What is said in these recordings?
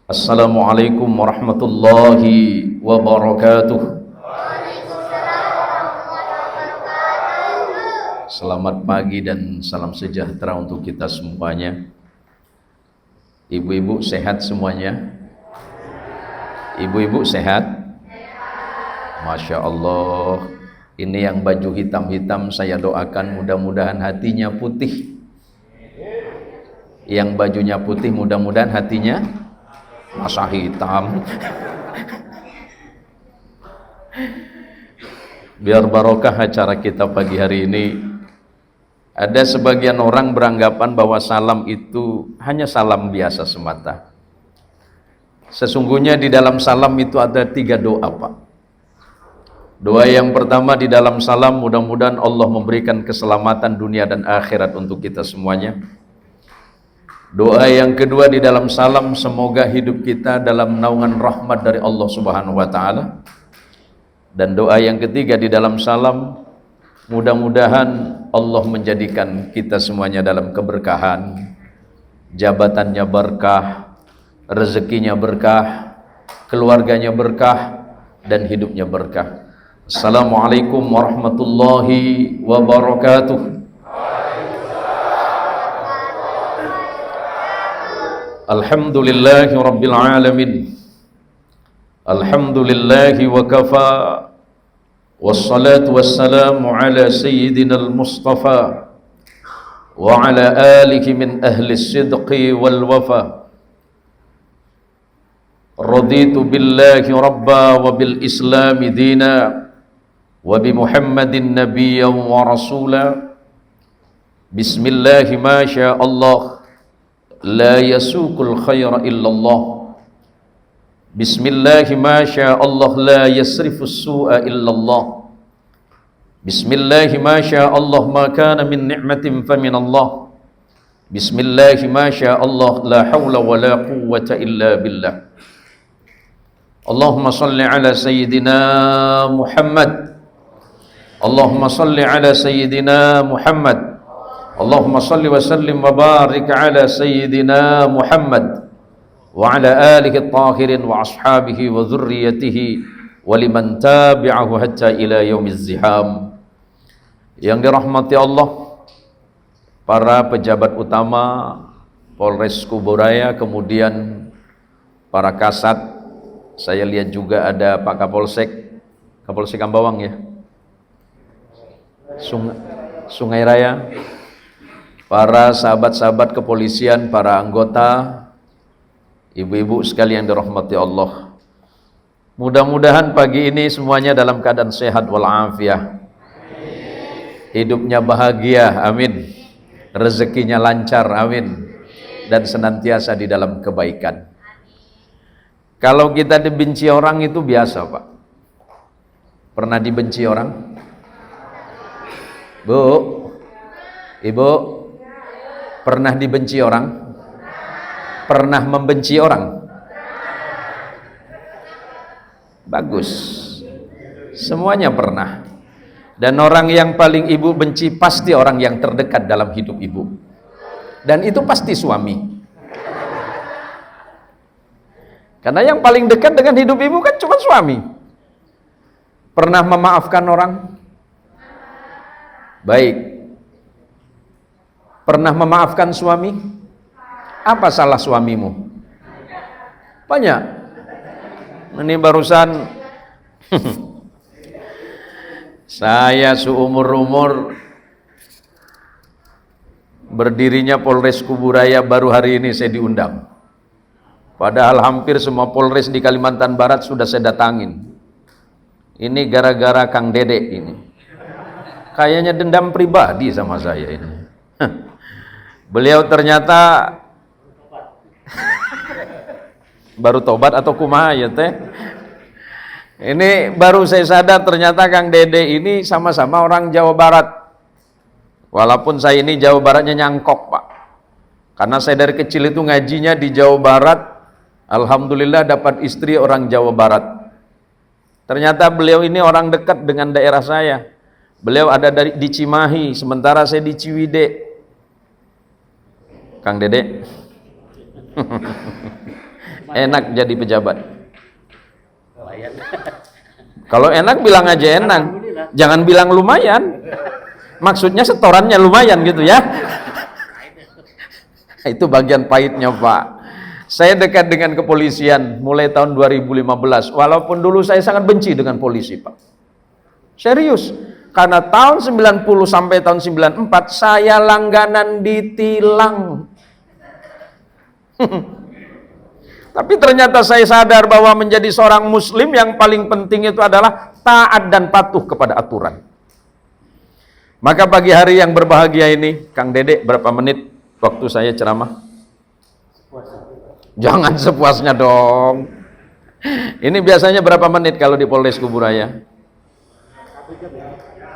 Assalamualaikum warahmatullahi wabarakatuh. Selamat pagi dan salam sejahtera untuk kita semuanya. Ibu-ibu sehat semuanya? Ibu-ibu sehat? Masya Allah. Ini yang baju hitam-hitam saya doakan mudah-mudahan hatinya putih. Yang bajunya putih mudah-mudahan hatinya masa hitam. Biar barokah acara kita pagi hari ini. Ada sebagian orang beranggapan bahwa salam itu hanya salam biasa semata. Sesungguhnya di dalam salam itu ada 3 doa, Pak. Doa yang pertama di dalam salam, mudah-mudahan Allah memberikan keselamatan dunia dan akhirat untuk kita semuanya. Doa yang kedua di dalam salam, semoga hidup kita dalam naungan rahmat dari Allah Subhanahu wa taala. Dan doa yang ketiga di dalam salam, mudah-mudahan Allah menjadikan kita semuanya dalam keberkahan, jabatannya berkah, rezekinya berkah, keluarganya berkah, dan hidupnya berkah. Assalamualaikum warahmatullahi wabarakatuh. Alhamdulillahi rabbil alamin. Alhamdulillahi wa kafa. Wassalatu wassalamu ala sayyidina al-mustafa wa ala alihi min ahli sidqi wal wafa. Raditu billahi rabba wa bil islami dina wa bi muhammadin nabiyyan wa rasula. Bismillahi ma sya Allah, la yasukul khaira illallah. Bismillahi ma sya Allah, la yasrifus su'a illallah. Bismillahi ma sya Allah, ma kana min ni'matin famin Allah. Bismillahi ma sya Allah, la hawla wa la quwwata illa billah. Allahumma salli ala sayyidina Muhammad. Allahumma salli ala sayyidina Muhammad. Allahumma salli wa sallim wa barik ala sayyidina Muhammad wa ala alihi at-tahirin wa ashabihi wa dhurriyyatihi wa liman tabi'ahu hatta ila yaumiz ziham. Yang dirahmati Allah, para pejabat utama Polres Kuburaya, kemudian para kasat, saya lihat juga ada Pak Kapolsek Ambawang ya, Sungai Raya, para sahabat-sahabat kepolisian, para anggota, ibu-ibu sekalian dirahmati Allah. Mudah-mudahan pagi ini semuanya dalam keadaan sehat walafiat. Hidupnya bahagia, amin. Rezekinya lancar, amin. Dan senantiasa di dalam kebaikan. Kalau kita dibenci orang itu biasa, Pak. Pernah dibenci orang? Bu, Ibu, pernah dibenci orang? Pernah membenci orang? Bagus. Semuanya pernah. Dan orang yang paling ibu benci pasti orang yang terdekat dalam hidup ibu. Dan itu pasti suami. Karena yang paling dekat dengan hidup ibu kan cuma suami. Pernah memaafkan orang? Baik. Pernah memaafkan suami? Apa salah suamimu? Banyak. Ini barusan saya seumur-umur berdirinya Polres Kuburaya baru hari ini saya diundang. Padahal hampir semua Polres di Kalimantan Barat sudah saya datangin. Ini gara-gara Kang Dede ini. Kayaknya dendam pribadi sama saya ini. Beliau ternyata baru tobat atau kumaha ya teh. Ini baru saya sadar ternyata Kang Dede ini sama-sama orang Jawa Barat. Walaupun saya ini Jawa Baratnya nyangkok, Pak. Karena saya dari kecil itu ngajinya di Jawa Barat. Alhamdulillah dapat istri orang Jawa Barat. Ternyata beliau ini orang dekat dengan daerah saya. Beliau ada di Cimahi, sementara saya di Ciwidey. Kang Dede. Enak jadi pejabat. Kalau enak bilang aja enak, jangan bilang lumayan. Maksudnya setorannya lumayan gitu ya. Itu bagian pahitnya Pak. Saya dekat dengan kepolisian mulai tahun 2015. Walaupun dulu saya sangat benci dengan polisi Pak. Serius. Karena tahun 90 sampai tahun 94 saya langganan ditilang. Tapi ternyata saya sadar bahwa menjadi seorang muslim yang paling penting itu adalah taat dan patuh kepada aturan. Maka pagi hari yang berbahagia ini, Kang Dede, berapa menit waktu saya ceramah? Jangan sepuasnya dong. Ini biasanya berapa menit kalau di Polres Kuburaya?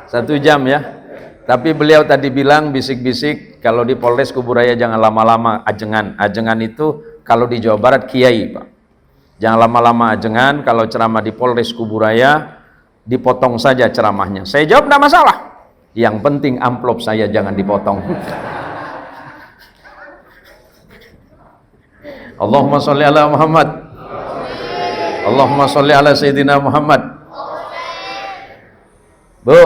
1 jam ya. Tapi beliau tadi bilang bisik-bisik, kalau di Polres Kuburaya jangan lama-lama ajengan. Ajengan itu kalau di Jawa Barat kiai Pak. Jangan lama-lama ajengan. Kalau ceramah di Polres Kuburaya dipotong saja ceramahnya. Saya jawab tidak masalah. Yang penting amplop saya jangan dipotong. Allahumma sholli ala Muhammad. Allahumma sholli ala Sayyidina Muhammad. Bu,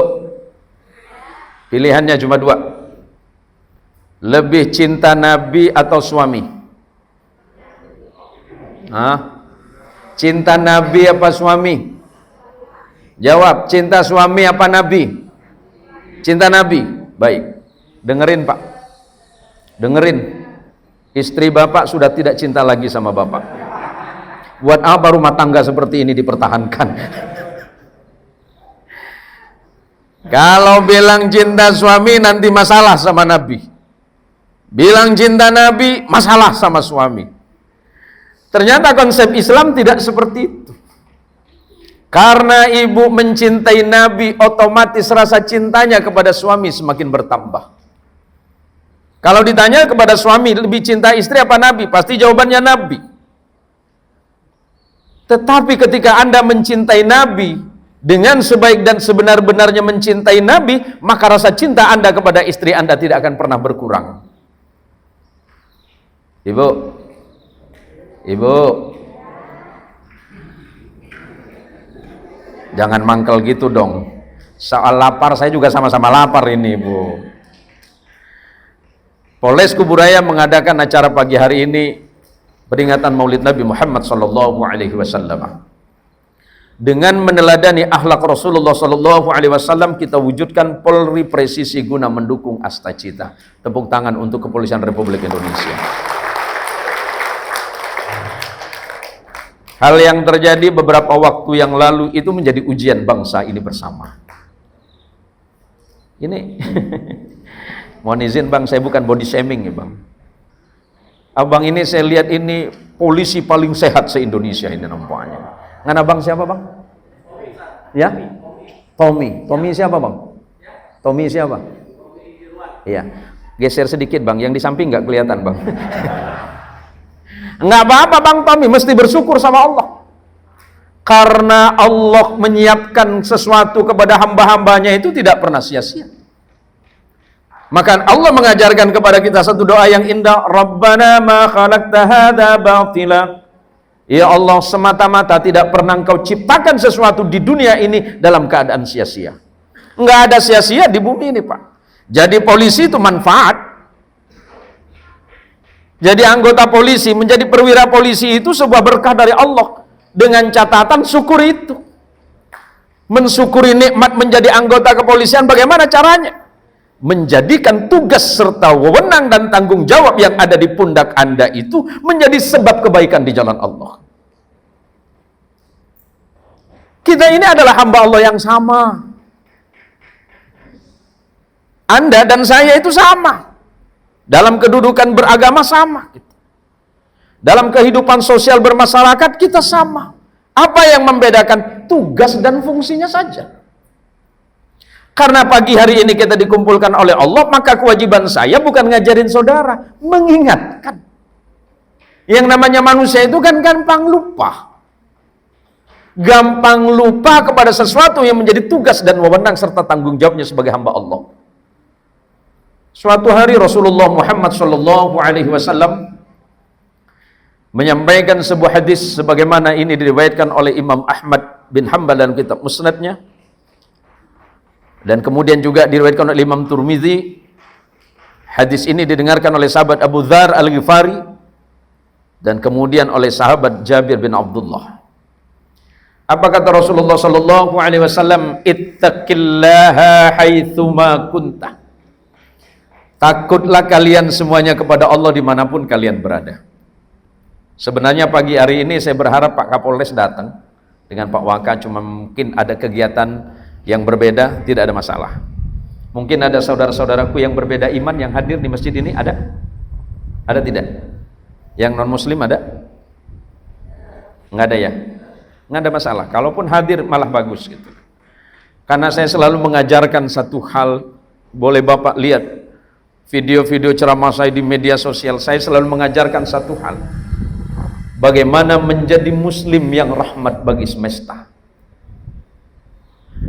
pilihannya cuma 2. Lebih cinta Nabi atau suami? Hah? Cinta Nabi apa suami? Jawab, cinta suami apa Nabi? Cinta Nabi. Baik. Dengerin Pak. Dengerin. Istri Bapak sudah tidak cinta lagi sama Bapak. Buat apa rumah tangga seperti ini dipertahankan? Kalau bilang cinta suami nanti masalah sama Nabi. Bilang cinta Nabi masalah sama suami. Ternyata konsep Islam tidak seperti itu. Karena ibu mencintai Nabi, otomatis rasa cintanya kepada suami semakin bertambah. Kalau ditanya kepada suami, lebih cinta istri apa Nabi? Pasti jawabannya Nabi. Tetapi ketika Anda mencintai Nabi, dengan sebaik dan sebenar-benarnya mencintai Nabi, maka rasa cinta Anda kepada istri Anda tidak akan pernah berkurang. Ibu, jangan mangkel gitu dong. Soal lapar, saya juga sama-sama lapar ini, Bu. Polres Kuburaya mengadakan acara pagi hari ini peringatan Maulid Nabi Muhammad SAW. Dengan meneladani akhlak Rasulullah SAW, kita wujudkan Polri presisi guna mendukung Astacita. Tepuk tangan untuk Kepolisian Republik Indonesia. Hal yang terjadi beberapa waktu yang lalu itu menjadi ujian bangsa ini bersama. Ini mohon izin Bang, saya bukan body shaming ya Bang. Abang ini saya lihat ini polisi paling sehat se-Indonesia ini nampaknya. Ngan abang siapa Bang? Ya? Tommy. Tommy siapa Bang? Tommy siapa? Iya. Geser sedikit Bang, yang di samping nggak kelihatan Bang. Nggak apa-apa Bang Tommy, mesti bersyukur sama Allah. Karena Allah menyiapkan sesuatu kepada hamba-hambanya itu tidak pernah sia-sia. Maka Allah mengajarkan kepada kita satu doa yang indah, Rabbana ma khalaqta hadza batila. Ya Allah, semata-mata tidak pernah Engkau ciptakan sesuatu di dunia ini dalam keadaan sia-sia. Enggak ada sia-sia di bumi ini, Pak. Jadi polisi itu manfaat. Jadi anggota polisi, menjadi perwira polisi itu sebuah berkah dari Allah. Dengan catatan syukur itu. Mensyukuri nikmat menjadi anggota kepolisian, bagaimana caranya? Menjadikan tugas serta wewenang dan tanggung jawab yang ada di pundak Anda itu menjadi sebab kebaikan di jalan Allah. Kita ini adalah hamba Allah yang sama. Anda dan saya itu sama. Dalam kedudukan beragama sama. Dalam kehidupan sosial bermasyarakat kita sama. Apa yang membedakan? Tugas dan fungsinya saja. Karena pagi hari ini kita dikumpulkan oleh Allah, maka kewajiban saya bukan ngajarin saudara, mengingatkan. Yang namanya manusia itu kan gampang lupa. Gampang lupa kepada sesuatu yang menjadi tugas dan wewenang serta tanggung jawabnya sebagai hamba Allah. Suatu hari Rasulullah Muhammad SAW menyampaikan sebuah hadis sebagaimana ini diriwayatkan oleh Imam Ahmad bin Hanbal dalam kitab Musnadnya, dan kemudian juga diriwayatkan oleh Imam Tirmidzi. Hadis ini didengarkan oleh sahabat Abu Dzar Al-Ghifari dan kemudian oleh sahabat Jabir bin Abdullah. Apa kata Rasulullah sallallahu alaihi wasallam? Ittaqillaha haitsuma kunta. Takutlah kalian semuanya kepada Allah dimanapun kalian berada. Sebenarnya pagi hari ini saya berharap Pak Kapolres datang dengan Pak Waka, cuma mungkin ada kegiatan yang berbeda, tidak ada masalah. Mungkin ada saudara-saudaraku yang berbeda iman yang hadir di masjid ini, ada? Ada tidak? Yang non muslim ada? Nggak ada ya? Nggak ada masalah, kalaupun hadir malah bagus gitu. Karena saya selalu mengajarkan satu hal, boleh Bapak lihat video-video ceramah saya di media sosial, saya selalu mengajarkan satu hal, bagaimana menjadi muslim yang rahmat bagi semesta.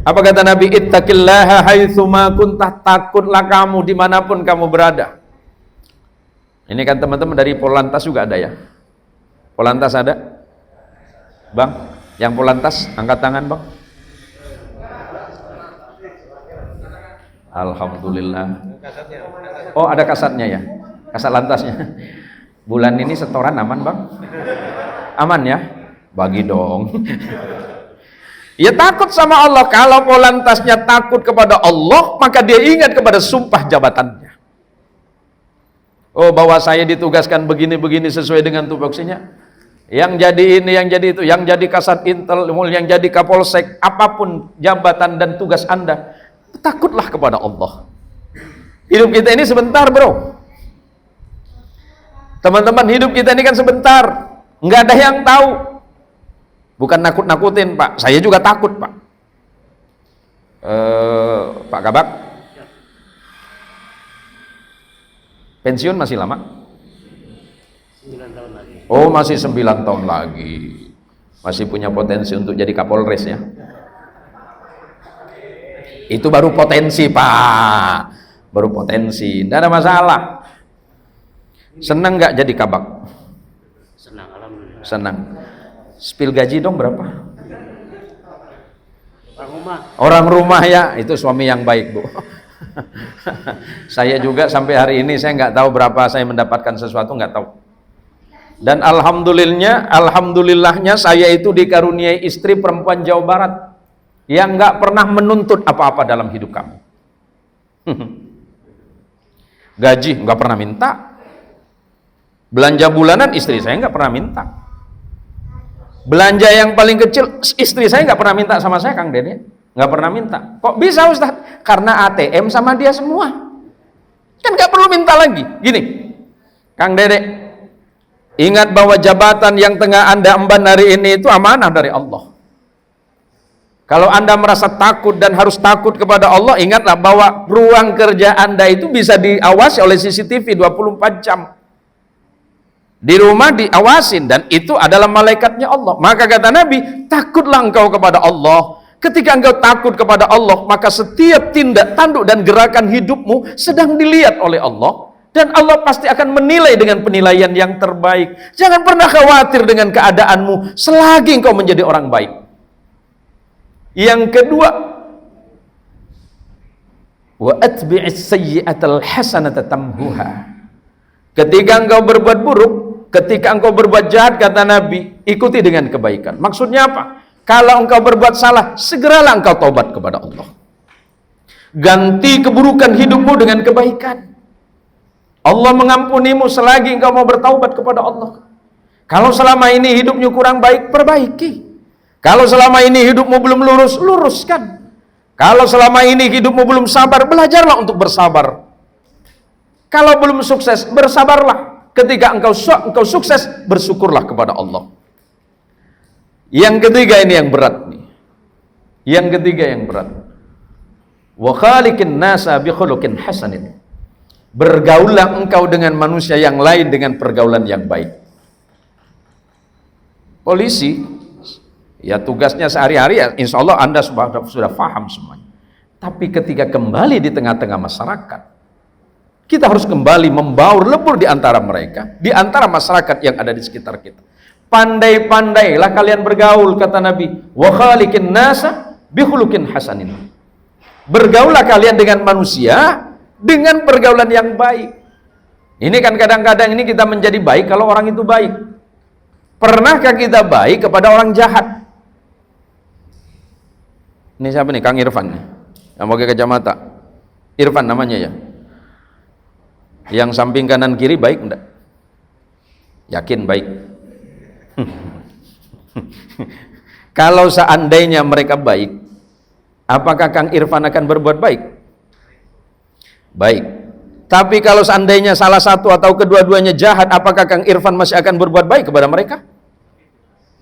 Apa kata Nabi? Ittaqillaha haitsuma kuntah, takutlah kamu dimanapun kamu berada. Ini kan teman-teman dari Polantas juga ada ya? Polantas ada? Bang, yang Polantas angkat tangan bang. Alhamdulillah. Oh ada kasatnya ya? Kasat lantasnya. Bulan ini setoran aman bang? Aman ya? Bagi dong. Ya takut sama Allah. Kalau Polantasnya takut kepada Allah, maka dia ingat kepada sumpah jabatannya. Oh bahwa saya ditugaskan begini-begini sesuai dengan tupoksinya. Yang jadi ini, yang jadi itu, yang jadi kasat intel, yang jadi kapolsek, apapun jabatan dan tugas Anda, takutlah kepada Allah. Hidup kita ini sebentar bro. Teman-teman, hidup kita ini kan sebentar, nggak ada yang tahu. Bukan nakut-nakutin Pak, saya juga takut Pak. Pak Kabak, pensiun masih lama? 9 tahun lagi. Oh masih 9 tahun lagi, masih punya potensi untuk jadi Kapolres ya. Itu baru potensi Pak, baru potensi, tidak ada masalah. Senang nggak jadi kabak? Senang, alhamdulillah. Senang. Spill gaji dong berapa? Orang rumah. Orang rumah ya, itu suami yang baik Bu. Saya juga sampai hari ini saya nggak tahu berapa saya mendapatkan sesuatu, nggak tahu. Dan alhamdulillahnya saya itu dikaruniai istri perempuan Jawa Barat yang nggak pernah menuntut apa-apa dalam hidup kami. Gaji nggak pernah minta, belanja bulanan istri saya nggak pernah minta, belanja yang paling kecil istri saya nggak pernah minta sama saya, Kang Dede nggak pernah minta. Kok bisa Ustaz? Karena ATM sama dia semua, kan nggak perlu minta lagi. Gini Kang Dede, ingat bahwa jabatan yang tengah Anda emban hari ini itu amanah dari Allah. Kalau Anda merasa takut dan harus takut kepada Allah, ingatlah bahwa ruang kerja Anda itu bisa diawasi oleh CCTV 24 jam. Di rumah diawasin, dan itu adalah malaikatnya Allah. Maka kata Nabi, takutlah engkau kepada Allah. Ketika engkau takut kepada Allah, maka setiap tindak tanduk dan gerakan hidupmu sedang dilihat oleh Allah. Dan Allah pasti akan menilai dengan penilaian yang terbaik. Jangan pernah khawatir dengan keadaanmu selagi engkau menjadi orang baik. Yang kedua, wa atbi'is sayyi'atal hasanata tamhuha. Ketika engkau berbuat buruk, ketika engkau berbuat jahat, kata Nabi, ikuti dengan kebaikan. Maksudnya apa? Kalau engkau berbuat salah, segeralah engkau taubat kepada Allah. Ganti keburukan hidupmu dengan kebaikan. Allah mengampunimu selagi engkau mau bertaubat kepada Allah. Kalau selama ini hidupmu kurang baik, perbaiki. Kalau selama ini hidupmu belum lurus, luruskan. Kalau selama ini hidupmu belum sabar, belajarlah untuk bersabar. Kalau belum sukses, bersabarlah. Ketika engkau sukses, bersyukurlah kepada Allah. Yang ketiga ini yang berat nih. Yang ketiga yang berat. Wa khaliqin nasa bi khuluqin hasanin. Bergaulah engkau dengan manusia yang lain dengan pergaulan yang baik. Polisi, ya tugasnya sehari-hari ya, insya Allah Anda sudah paham semuanya. Tapi ketika kembali di tengah-tengah masyarakat, Kita harus kembali membaur lebur di antara mereka, di antara masyarakat yang ada di sekitar kita. Pandai-pandailah kalian bergaul, kata Nabi, wa khaliqin nasa bi khuluqin hasanin. Bergaulah kalian dengan manusia dengan pergaulan yang baik. Ini kan kadang-kadang ini kita menjadi baik kalau orang itu baik. Pernahkah kita baik kepada orang jahat? Ini siapa nih? Kang Irfan nih, yang pakai kacamata. Irfan namanya ya. Yang samping kanan kiri baik enggak? Yakin baik? Kalau seandainya mereka baik, apakah Kang Irfan akan berbuat baik? Baik. Tapi kalau seandainya salah satu atau kedua-duanya jahat, apakah Kang Irfan masih akan berbuat baik kepada mereka?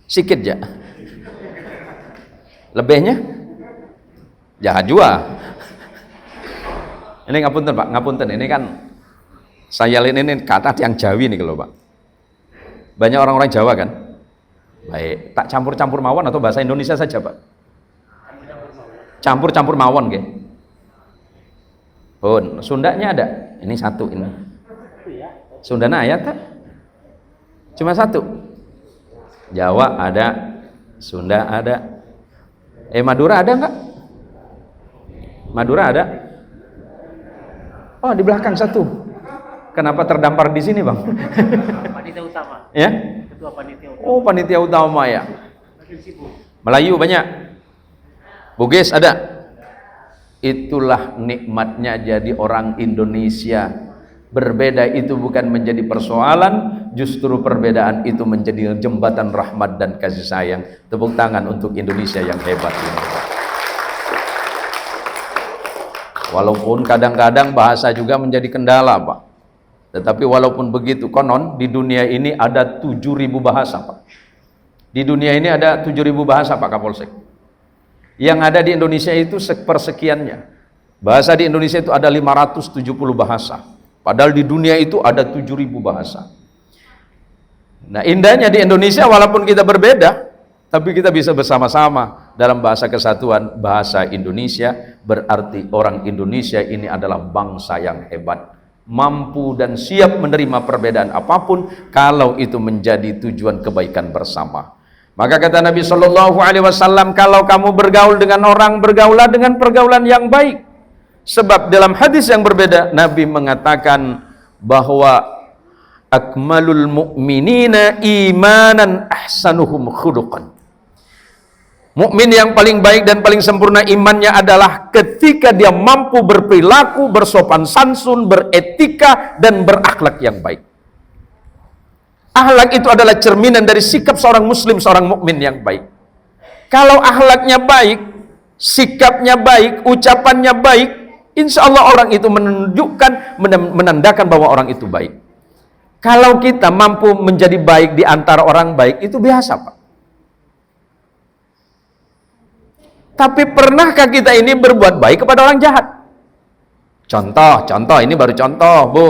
Sikit ya. Lebihnya jahat juga. Ini ngapunten Pak, ngapunten. Ini kan saya lihat ini kata yang Jawi nih kalau Pak. Banyak orang-orang Jawa kan. Baik, tak campur-campur mawon atau bahasa Indonesia saja Pak? Campur-campur mawon nggih. Pun, Sundanya ada. Ini satu ini. Sundana ayat tak? Cuma satu. Jawa ada, Sunda ada. Madura ada enggak? Madura ada? Oh, di belakang satu. Kenapa terdampar di sini, Bang? Panitia utama. Ya? Ketua panitia utama. Oh, panitia utama ya. Makin sibuk. Melayu banyak. Bugis ada. Itulah nikmatnya jadi orang Indonesia. Berbeda itu bukan menjadi persoalan, justru perbedaan itu menjadi jembatan rahmat dan kasih sayang. Tepuk tangan untuk Indonesia yang hebat ini. Walaupun kadang-kadang bahasa juga menjadi kendala, Pak. Tetapi walaupun begitu, konon di dunia ini ada 7.000 bahasa, Pak. Di dunia ini ada 7.000 bahasa, Pak Kapolsek. Yang ada di Indonesia itu sepersekiannya. Bahasa di Indonesia itu ada 570 bahasa. Padahal di dunia itu ada 7.000 bahasa. Nah, indahnya di Indonesia walaupun kita berbeda, tapi kita bisa bersama-sama dalam bahasa kesatuan. Bahasa Indonesia berarti orang Indonesia ini adalah bangsa yang hebat, mampu dan siap menerima perbedaan apapun kalau itu menjadi tujuan kebaikan bersama. Maka kata Nabi Shallallahu Alaihi Wasallam, kalau kamu bergaul dengan orang, bergaulah dengan pergaulan yang baik. Sebab dalam hadis yang berbeda Nabi mengatakan bahwa akmalul mu'minina imanan ahsanuhum khuluqan. Mukmin yang paling baik dan paling sempurna imannya adalah ketika dia mampu berperilaku, bersopan santun, beretika dan berakhlak yang baik. Akhlak itu adalah cerminan dari sikap seorang muslim, seorang mukmin yang baik. Kalau akhlaknya baik, sikapnya baik, ucapannya baik, insya Allah orang itu menunjukkan, menandakan bahwa orang itu baik. Kalau kita mampu menjadi baik di antara orang baik, itu biasa, Pak. Tapi pernahkah kita ini berbuat baik kepada orang jahat? Contoh, ini baru contoh, Bu.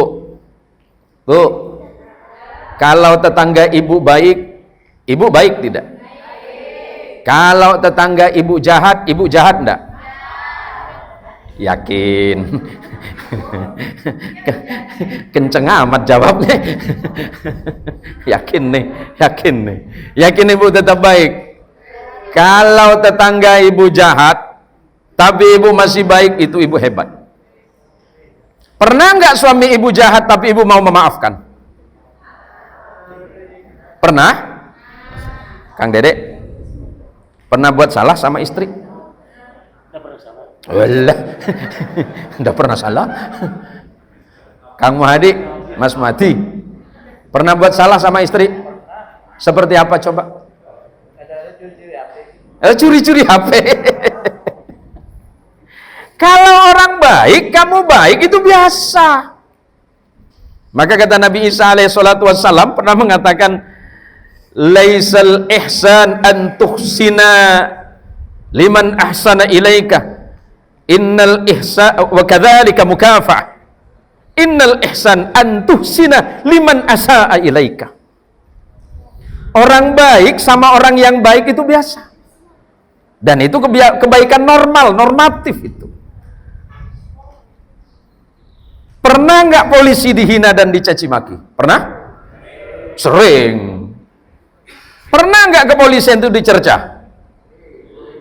Bu, kalau tetangga ibu baik tidak? Kalau tetangga ibu jahat enggak? Yakin? Kenceng amat jawabnya. Yakin nih. Yakin ibu tetap baik? Kalau tetangga ibu jahat, tapi ibu masih baik, itu ibu hebat. Pernah nggak suami ibu jahat, tapi ibu mau memaafkan? Pernah? Kang Dedek? Pernah buat salah sama istri? Tidak pernah salah. Walah, tidak pernah salah. Kang Mahadi, Mas Mati, pernah buat salah sama istri? Seperti apa coba? Curi-curi HP. Kalau orang baik, kamu baik, itu biasa. Maka kata Nabi Isa alaihissalatu wassalam pernah mengatakan, laisal ihsan an tuhsina liman ahsana ilaika, innal ihsan wa kadzalika mukafah, innal ihsan an tuhsina liman asaa ilaika. Orang baik sama orang yang baik itu biasa. Dan itu kebaikan normal, normatif itu. Pernah nggak polisi dihina dan dicaci maki? Pernah? Sering. Pernah nggak kepolisian itu dicercah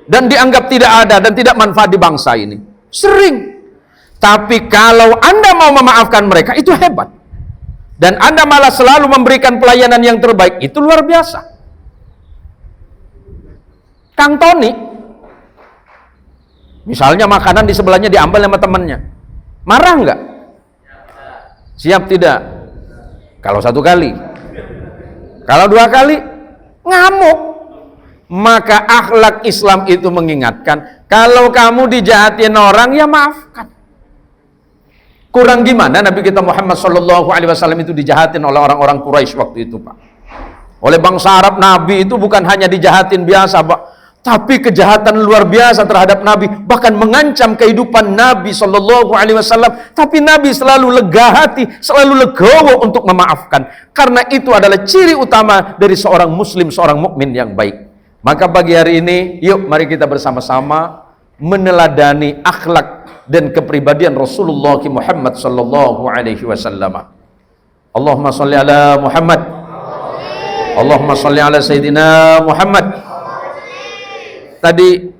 dan dianggap tidak ada dan tidak manfaat di bangsa ini? Sering. Tapi kalau Anda mau memaafkan mereka, itu hebat. Dan Anda malah selalu memberikan pelayanan yang terbaik, itu luar biasa. Kang Tony, misalnya makanan di sebelahnya diambil sama temannya, marah nggak? Siap tidak? Kalau satu kali, kalau dua kali, ngamuk. Maka akhlak Islam itu mengingatkan, kalau kamu dijahatin orang, ya maafkan. Kurang gimana Nabi kita Muhammad SAW itu dijahatin oleh orang-orang Quraisy waktu itu, Pak. Oleh bangsa Arab, Nabi itu bukan hanya dijahatin biasa, Pak, tapi kejahatan luar biasa terhadap Nabi, bahkan mengancam kehidupan Nabi SAW. Tapi Nabi selalu lega hati, selalu legowo untuk memaafkan, karena itu adalah ciri utama dari seorang muslim, seorang mukmin yang baik. Maka pagi hari ini, yuk mari kita bersama-sama meneladani akhlak dan kepribadian Rasulullah Muhammad sallallahu alaihi wasallam. Allahumma salli ala Muhammad. Allahumma salli ala Sayyidina Muhammad. Tadi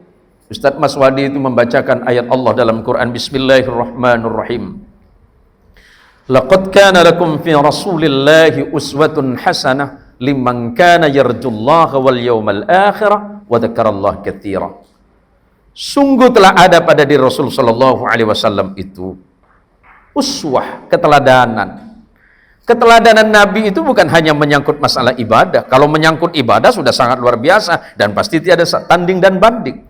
Ustaz Mas Wadi itu membacakan ayat Allah dalam Quran. Bismillahirrahmanirrahim. Laqad kana lakum fi Rasulillahi uswatun hasanah liman kana yarjullaha wal yawmal akhir wa dzakarallaha katsira. Sungguh telah ada pada diri Rasul sallallahu alaihi wasallam itu uswah, keteladanan. Keteladanan Nabi itu bukan hanya menyangkut masalah ibadah. Kalau menyangkut ibadah sudah sangat luar biasa dan pasti tiada tanding dan banding.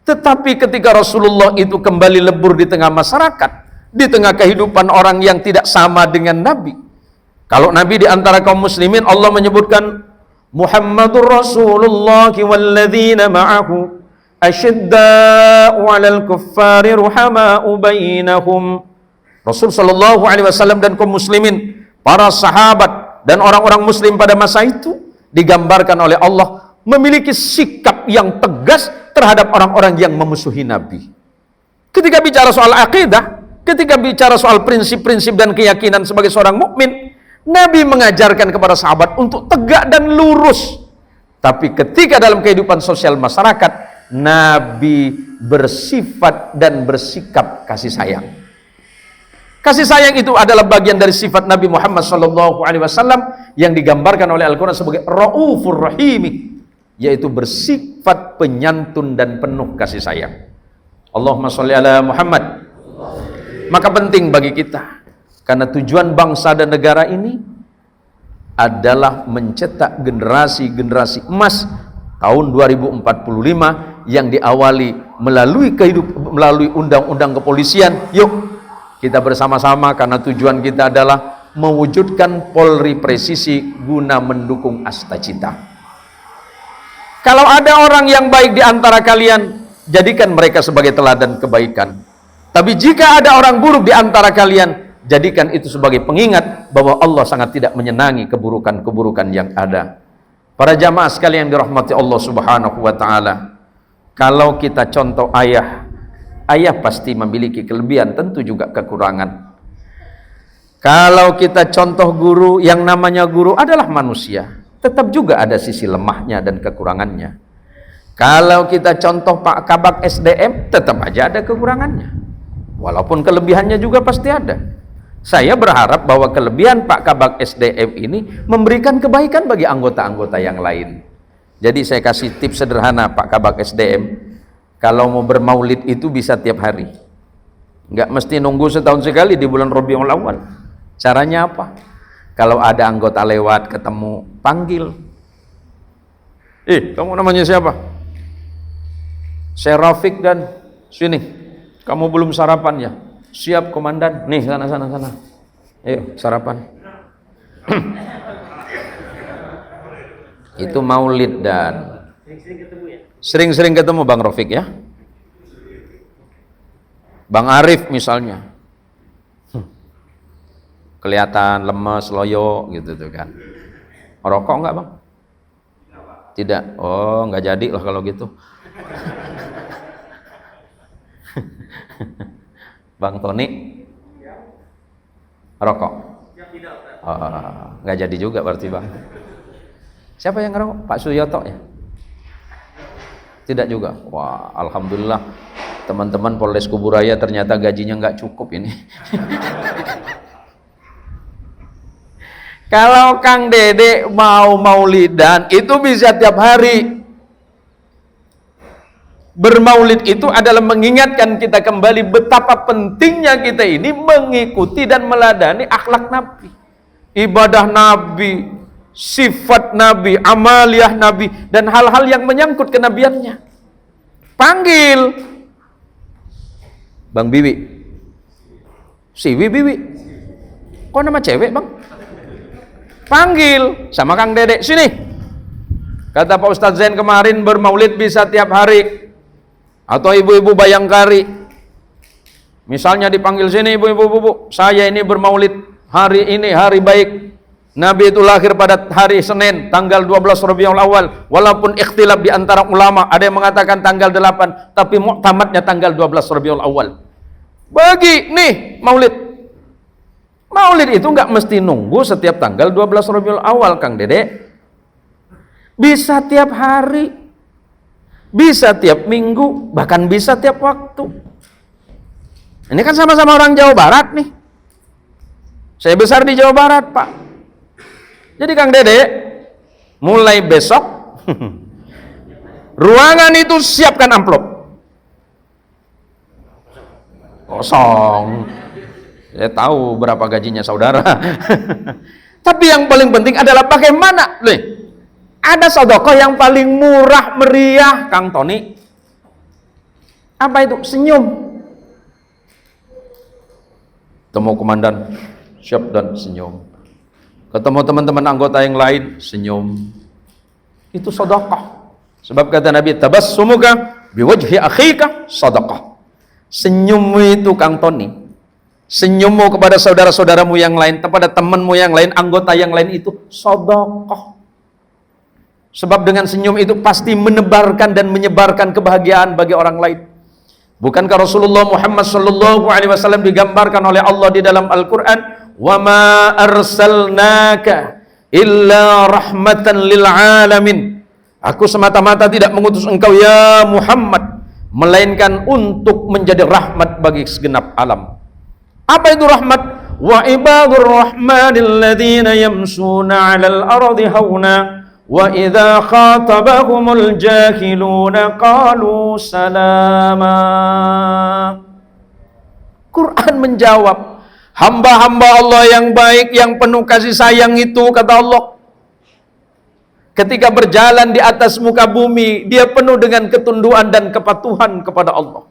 Tetapi ketika Rasulullah itu kembali lebur di tengah masyarakat, di tengah kehidupan orang yang tidak sama dengan Nabi. Kalau Nabi di antara kaum muslimin, Allah menyebutkan Muhammadur Rasulullah walladzina ma'ahu asyidda'u 'alal kuffari ruhama'u bainahum. Rasul sallallahu alaihi wasallam dan kaum muslimin, para sahabat dan orang-orang muslim pada masa itu digambarkan oleh Allah memiliki sikap yang tegas terhadap orang-orang yang memusuhi Nabi. Ketika bicara soal akidah, ketika bicara soal prinsip-prinsip dan keyakinan sebagai seorang mukmin, Nabi mengajarkan kepada sahabat untuk tegak dan lurus. Tapi ketika dalam kehidupan sosial masyarakat, Nabi bersifat dan bersikap kasih sayang. Kasih sayang itu adalah bagian dari sifat Nabi Muhammad SAW yang digambarkan oleh Al-Quran sebagai Raufur Rahimi, yaitu bersifat penyantun dan penuh kasih sayang. Allahumma sholli ala Muhammad. Maka penting bagi kita, karena tujuan bangsa dan negara ini adalah mencetak generasi-generasi emas tahun 2045 yang diawali melalui undang-undang kepolisian. Yuk kita bersama-sama, karena tujuan kita adalah mewujudkan Polri presisi guna mendukung Astacita. Kalau ada orang yang baik di antara kalian, jadikan mereka sebagai teladan kebaikan. Tapi jika ada orang buruk di antara kalian, jadikan itu sebagai pengingat bahwa Allah sangat tidak menyenangi keburukan-keburukan yang ada. Para jamaah sekalian yang dirahmati Allah Subhanahu wa taala, kalau kita contoh ayah pasti memiliki kelebihan, tentu juga kekurangan. Kalau kita contoh guru, yang namanya guru adalah manusia, tetap juga ada sisi lemahnya dan kekurangannya. Kalau kita contoh Pak Kabak SDM, tetap aja ada kekurangannya, walaupun kelebihannya juga pasti ada. Saya berharap bahwa kelebihan Pak Kabak SDM ini memberikan kebaikan bagi anggota-anggota yang lain. Jadi saya kasih tips sederhana Pak Kabak SDM, kalau mau bermaulid itu bisa tiap hari, nggak mesti nunggu setahun sekali di bulan Rabiul Awal. Caranya apa? Kalau ada anggota lewat ketemu, panggil. Kamu namanya siapa? Saya Rafiq dan sini. Kamu belum sarapan ya? Siap komandan. Nih sana. Ayo sarapan. Itu maulid dan sering-sering ketemu Bang Rafiq ya. Bang Arif misalnya. Kelihatan lemes, loyo gitu tuh kan. Rokok enggak Bang? Tidak. Oh, enggak jadi lah kalau gitu. Bang Tony. Rokok? Nggak jadi juga berarti Bang. Siapa yang ngerokok? Pak Suyoto ya? Tidak juga. Wah, alhamdulillah teman-teman Polres Kuburaya ternyata gajinya nggak cukup ini. Kalau Kang Dede mau maulidan itu bisa tiap hari. Bermaulid itu adalah mengingatkan kita kembali betapa pentingnya kita ini mengikuti dan meladani akhlak Nabi, ibadah Nabi, sifat Nabi, amaliyah Nabi, dan hal-hal yang menyangkut kenabiannya. Panggil Bang Bibi, Siwi Bibi, kok nama cewek Bang? Panggil sama Kang Dede, sini. Kata Pak Ustadz Zain kemarin, bermaulid bisa tiap hari. Atau ibu-ibu Bayangkari, misalnya dipanggil sini, ibu-ibu, saya ini bermaulid hari ini, hari baik. Nabi itu lahir pada hari Senin, tanggal 12 Rabiul Awal. Walaupun ikhtilaf di antara ulama, ada yang mengatakan tanggal 8, tapi muktamadnya tanggal 12 Rabiul Awal. Bagi nih maulid. Maulid itu nggak mesti nunggu setiap tanggal 12 Rabiul Awal, Kang Dede. Bisa tiap hari. Bisa tiap minggu, bahkan bisa tiap waktu. Ini kan sama-sama orang Jawa Barat nih. Saya besar di Jawa Barat, Pak. Jadi Kang Dede, mulai besok ruangan itu siapkan amplop. Kosong. Saya tahu berapa gajinya saudara. Tapi yang paling penting adalah bagaimana, nih. Ada sedekah yang paling murah meriah, Kang Tony. Apa itu? Senyum. Temu komandan, siap dan senyum. Ketemu teman-teman anggota yang lain, senyum. Itu sedekah. Sebab kata Nabi, tabassumuka biwajhi akhika sedekah. Senyummu itu, Kang Tony, senyummu kepada saudara-saudaramu yang lain, kepada temanmu yang lain, anggota yang lain itu sedekah. Sebab dengan senyum itu pasti menebarkan dan menyebarkan kebahagiaan bagi orang lain. Bukankah Rasulullah Muhammad SAW digambarkan oleh Allah di dalam Al-Quran, wa ma arsalnaka illa rahmatan lil alamin. Aku semata-mata tidak mengutus engkau ya Muhammad, melainkan untuk menjadi rahmat bagi segenap alam. Apa itu rahmat? Wa ibadur rahmanil ladzina yamshuna 'alal ardi hauna wa idza khatabahumul jahiluna qalu salama. Quran menjawab, hamba-hamba Allah yang baik, yang penuh kasih sayang itu, kata Allah, ketika berjalan di atas muka bumi, dia penuh dengan ketunduan dan kepatuhan kepada Allah.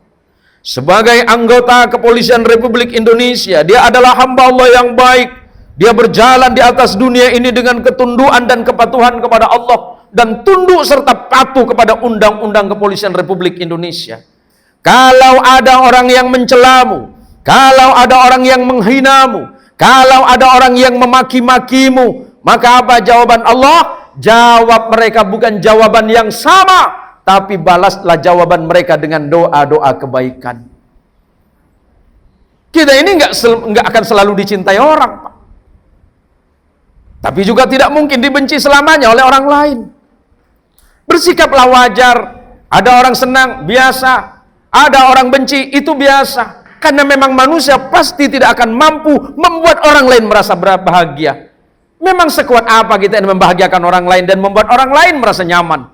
Sebagai anggota Kepolisian Republik Indonesia, dia adalah hamba Allah yang baik. Dia berjalan di atas dunia ini dengan ketunduan dan kepatuhan kepada Allah, dan tunduk serta patuh kepada Undang-Undang Kepolisian Republik Indonesia. Kalau ada orang yang mencelamu, kalau ada orang yang menghinamu, kalau ada orang yang memaki-makimu, maka apa jawaban Allah? Jawab mereka bukan jawaban yang sama, tapi balaslah jawaban mereka dengan doa-doa kebaikan. Kita ini nggak akan selalu dicintai orang, Pak. Tapi juga tidak mungkin dibenci selamanya oleh orang lain. Bersikaplah wajar. Ada orang senang, biasa. Ada orang benci, itu biasa. Karena memang manusia pasti tidak akan mampu membuat orang lain merasa bahagia. Memang sekuat apa kita yang membahagiakan orang lain dan membuat orang lain merasa nyaman.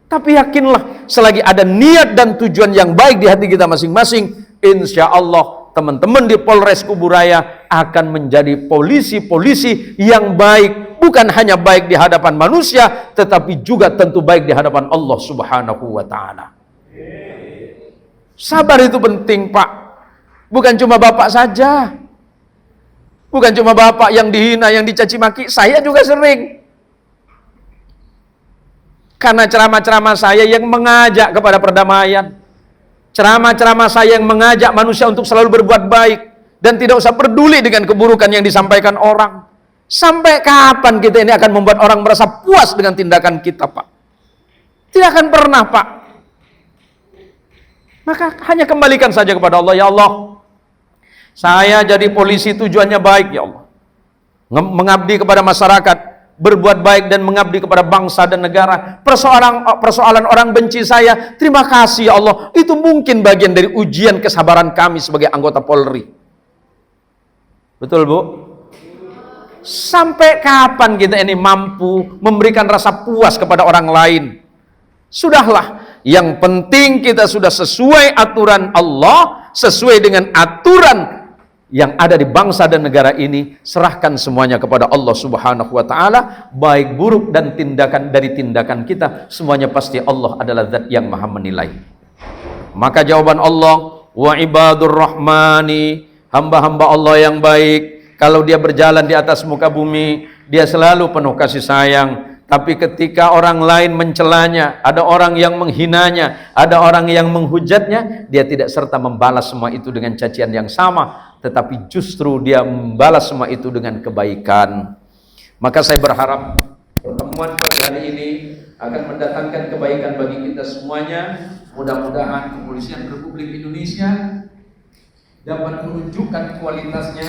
Tapi yakinlah, selagi ada niat dan tujuan yang baik di hati kita masing-masing, insya Allah teman-teman di Polres Kuburaya akan menjadi polisi-polisi yang baik, bukan hanya baik di hadapan manusia, tetapi juga tentu baik di hadapan Allah Subhanahu wa Ta'ala. Sabar itu penting, Pak. Bukan cuma Bapak saja, bukan cuma Bapak yang dihina, yang dicaci maki, saya juga sering. Karena ceramah-ceramah saya yang mengajak kepada perdamaian, ceramah-ceramah saya yang mengajak manusia untuk selalu berbuat baik dan tidak usah peduli dengan keburukan yang disampaikan orang. Sampai kapan kita ini akan membuat orang merasa puas dengan tindakan kita, Pak? Tidak akan pernah, Pak. Maka hanya kembalikan saja kepada Allah. Ya Allah, Saya jadi polisi tujuannya baik ya Allah. Mengabdi kepada masyarakat, berbuat baik dan mengabdi kepada bangsa dan negara. Persoalan orang benci saya, terima kasih ya Allah. Itu mungkin bagian dari ujian kesabaran kami sebagai anggota Polri. Betul Bu? Sampai kapan kita ini mampu memberikan rasa puas kepada orang lain? Sudahlah, yang penting kita sudah sesuai aturan Allah, sesuai dengan aturan yang ada di bangsa dan negara ini. Serahkan semuanya kepada Allah Subhanahu wa taala, baik buruk dan tindakan kita, semuanya pasti Allah adalah zat yang maha menilai. Maka jawaban Allah, wa ibadur rahmani, hamba-hamba Allah yang baik, kalau dia berjalan di atas muka bumi, dia selalu penuh kasih sayang. Tapi ketika orang lain mencelanya, ada orang yang menghinanya, ada orang yang menghujatnya, dia tidak serta membalas semua itu dengan cacian yang sama, tetapi justru dia membalas semua itu dengan kebaikan. Maka saya berharap pertemuan pada hari ini akan mendatangkan kebaikan bagi kita semuanya. Mudah-mudahan Kepolisian Republik Indonesia dapat menunjukkan kualitasnya,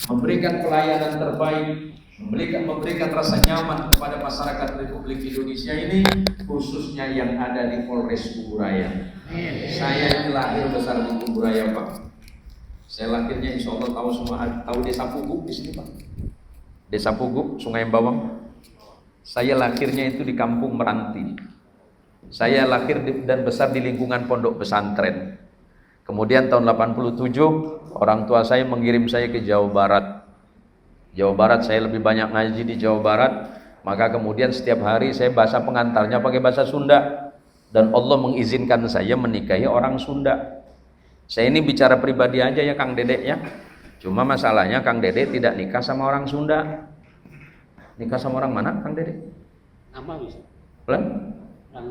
memberikan pelayanan terbaik, memberikan rasa nyaman kepada masyarakat Republik Indonesia ini, khususnya yang ada di Polres Kuburaya. Saya ini lahir besar di Kuburaya Pak. Saya lahirnya insya Allah tahu desa Puguk di sini Pak. Desa Puguk, Sungai Bawang. Saya lahirnya itu di kampung Meranti. Saya lahir dan besar di lingkungan pondok pesantren. Kemudian tahun 87 orang tua saya mengirim saya ke Jawa Barat. Jawa Barat saya lebih banyak ngaji di Jawa Barat. Maka kemudian setiap hari saya bahasa pengantarnya pakai bahasa Sunda. Dan Allah mengizinkan saya menikahi orang Sunda. Saya ini bicara pribadi aja ya Kang Dedek ya. Cuma masalahnya Kang Dedek tidak nikah sama orang Sunda. Nikah sama orang mana Kang Dedek? Nama bisa. Belum? Orang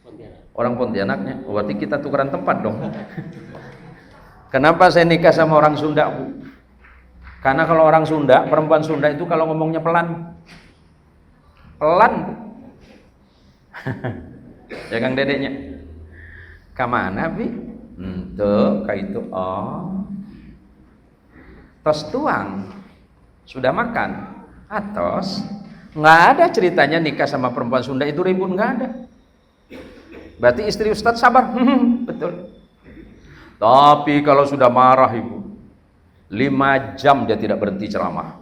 Pontianak. Orang Pontianaknya. Berarti kita tukeran tempat dong. Kenapa saya nikah sama orang Sunda Bu? Karena kalau orang Sunda, perempuan Sunda itu kalau ngomongnya pelan. Pelan Bu. Ya Kang Dedeknya. Kamana Bi? Tuh, kayak itu. Oh. Tos tuang. Sudah makan? Atos. Nggak ada ceritanya nikah sama perempuan Sunda itu ribut, nggak ada. Berarti istri Ustadz sabar. Betul. Tapi kalau sudah marah Ibu, 5 jam dia tidak berhenti ceramah.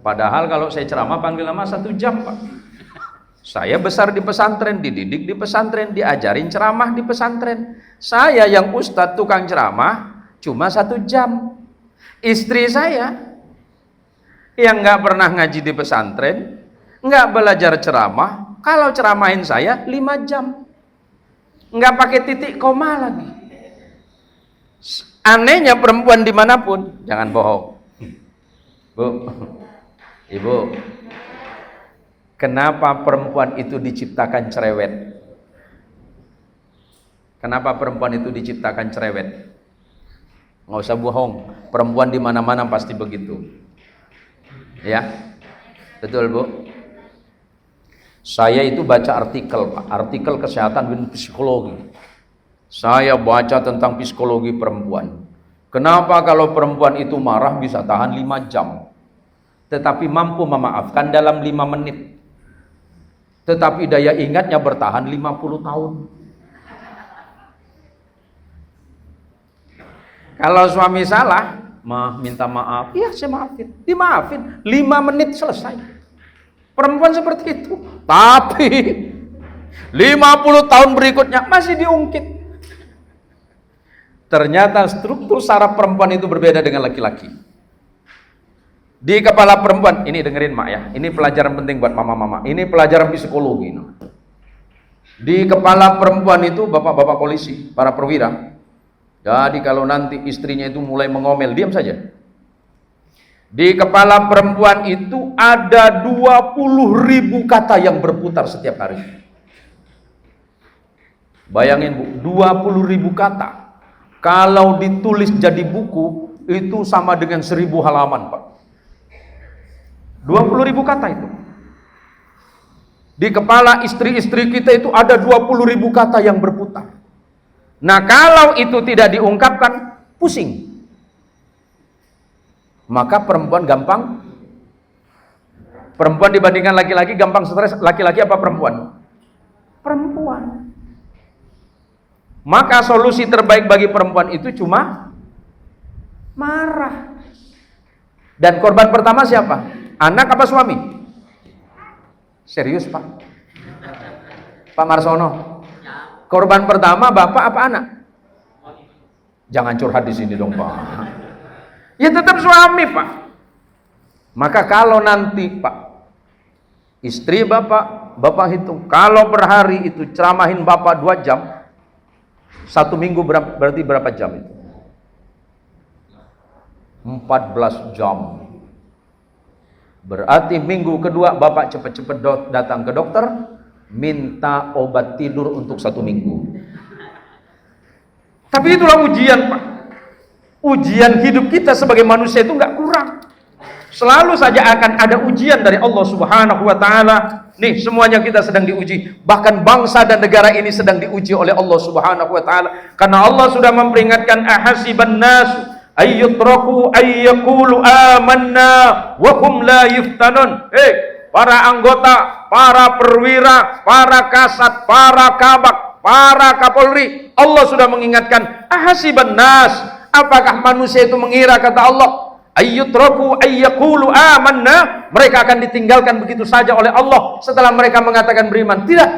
Padahal kalau saya ceramah panggil nama 1 jam Pak. Saya besar di pesantren, dididik di pesantren, diajarin ceramah di pesantren. Saya yang ustadz tukang ceramah cuma 1 jam. Istri saya yang nggak pernah ngaji di pesantren, nggak belajar ceramah, kalau ceramahin saya 5 jam, nggak pakai titik koma lagi. Anehnya perempuan dimanapun, jangan bohong, Bu, Ibu. Kenapa perempuan itu diciptakan cerewet? Kenapa perempuan itu diciptakan cerewet? Nggak usah bohong, perempuan di mana-mana pasti begitu. Ya, betul Bu. Saya itu baca artikel, Pak, artikel kesehatan dan psikologi. Saya baca tentang psikologi perempuan. Kenapa kalau perempuan itu marah bisa tahan 5 jam, tetapi mampu memaafkan dalam 5 menit. Tetapi daya ingatnya bertahan 50 tahun. Kalau suami salah, minta maaf, iya saya maafin, dimaafin, 5 menit selesai. Perempuan seperti itu. Tapi 50 tahun berikutnya masih diungkit. Ternyata struktur saraf perempuan itu berbeda dengan laki-laki. Di kepala perempuan, ini dengerin Mak ya, ini pelajaran penting buat mama-mama, ini pelajaran psikologi. Di kepala perempuan itu bapak-bapak polisi, para perwira. Jadi kalau nanti istrinya itu mulai mengomel, diam saja. Di kepala perempuan itu ada 20.000 kata yang berputar setiap hari. Bayangin Bu, 20.000 kata. Kalau ditulis jadi buku, itu sama dengan 1000 halaman Pak. 20.000 kata itu. Di kepala istri-istri kita itu ada 20.000 kata yang berputar. Nah kalau itu tidak diungkapkan, pusing. Maka perempuan dibandingkan laki-laki gampang stres. Laki-laki apa perempuan? Perempuan. Maka solusi terbaik bagi perempuan itu cuma marah. Dan korban pertama siapa? Anak apa suami? Serius Pak? Pak Marsono? Korban pertama bapak apa anak? Jangan curhat di sini dong Pak. Ya tetap suami Pak. Maka kalau nanti Pak, istri bapak hitung, kalau per hari itu ceramahin bapak 2 jam, 1 minggu berarti berapa jam itu? 14 jam. Berarti minggu kedua bapak cepet-cepet datang ke dokter, minta obat tidur untuk 1 minggu. Tapi itulah ujian Pak. Ujian hidup kita sebagai manusia itu nggak kurang. Selalu saja akan ada ujian dari Allah Subhanahu wa Ta'ala. Nih, semuanya kita sedang diuji. Bahkan bangsa dan negara ini sedang diuji oleh Allah Subhanahu wa Ta'ala. Karena Allah sudah memperingatkan, ahasiban nasu ayyutraku ayyakulu amanna wa hum la yuftanun. Para anggota, para perwira, para kasat, para kabak, para kapolri, Allah sudah mengingatkan, ahasiban nas, apakah manusia itu mengira, kata Allah, ayyutraku ayyakulu amanna, mereka akan ditinggalkan begitu saja oleh Allah setelah mereka mengatakan beriman? Tidak.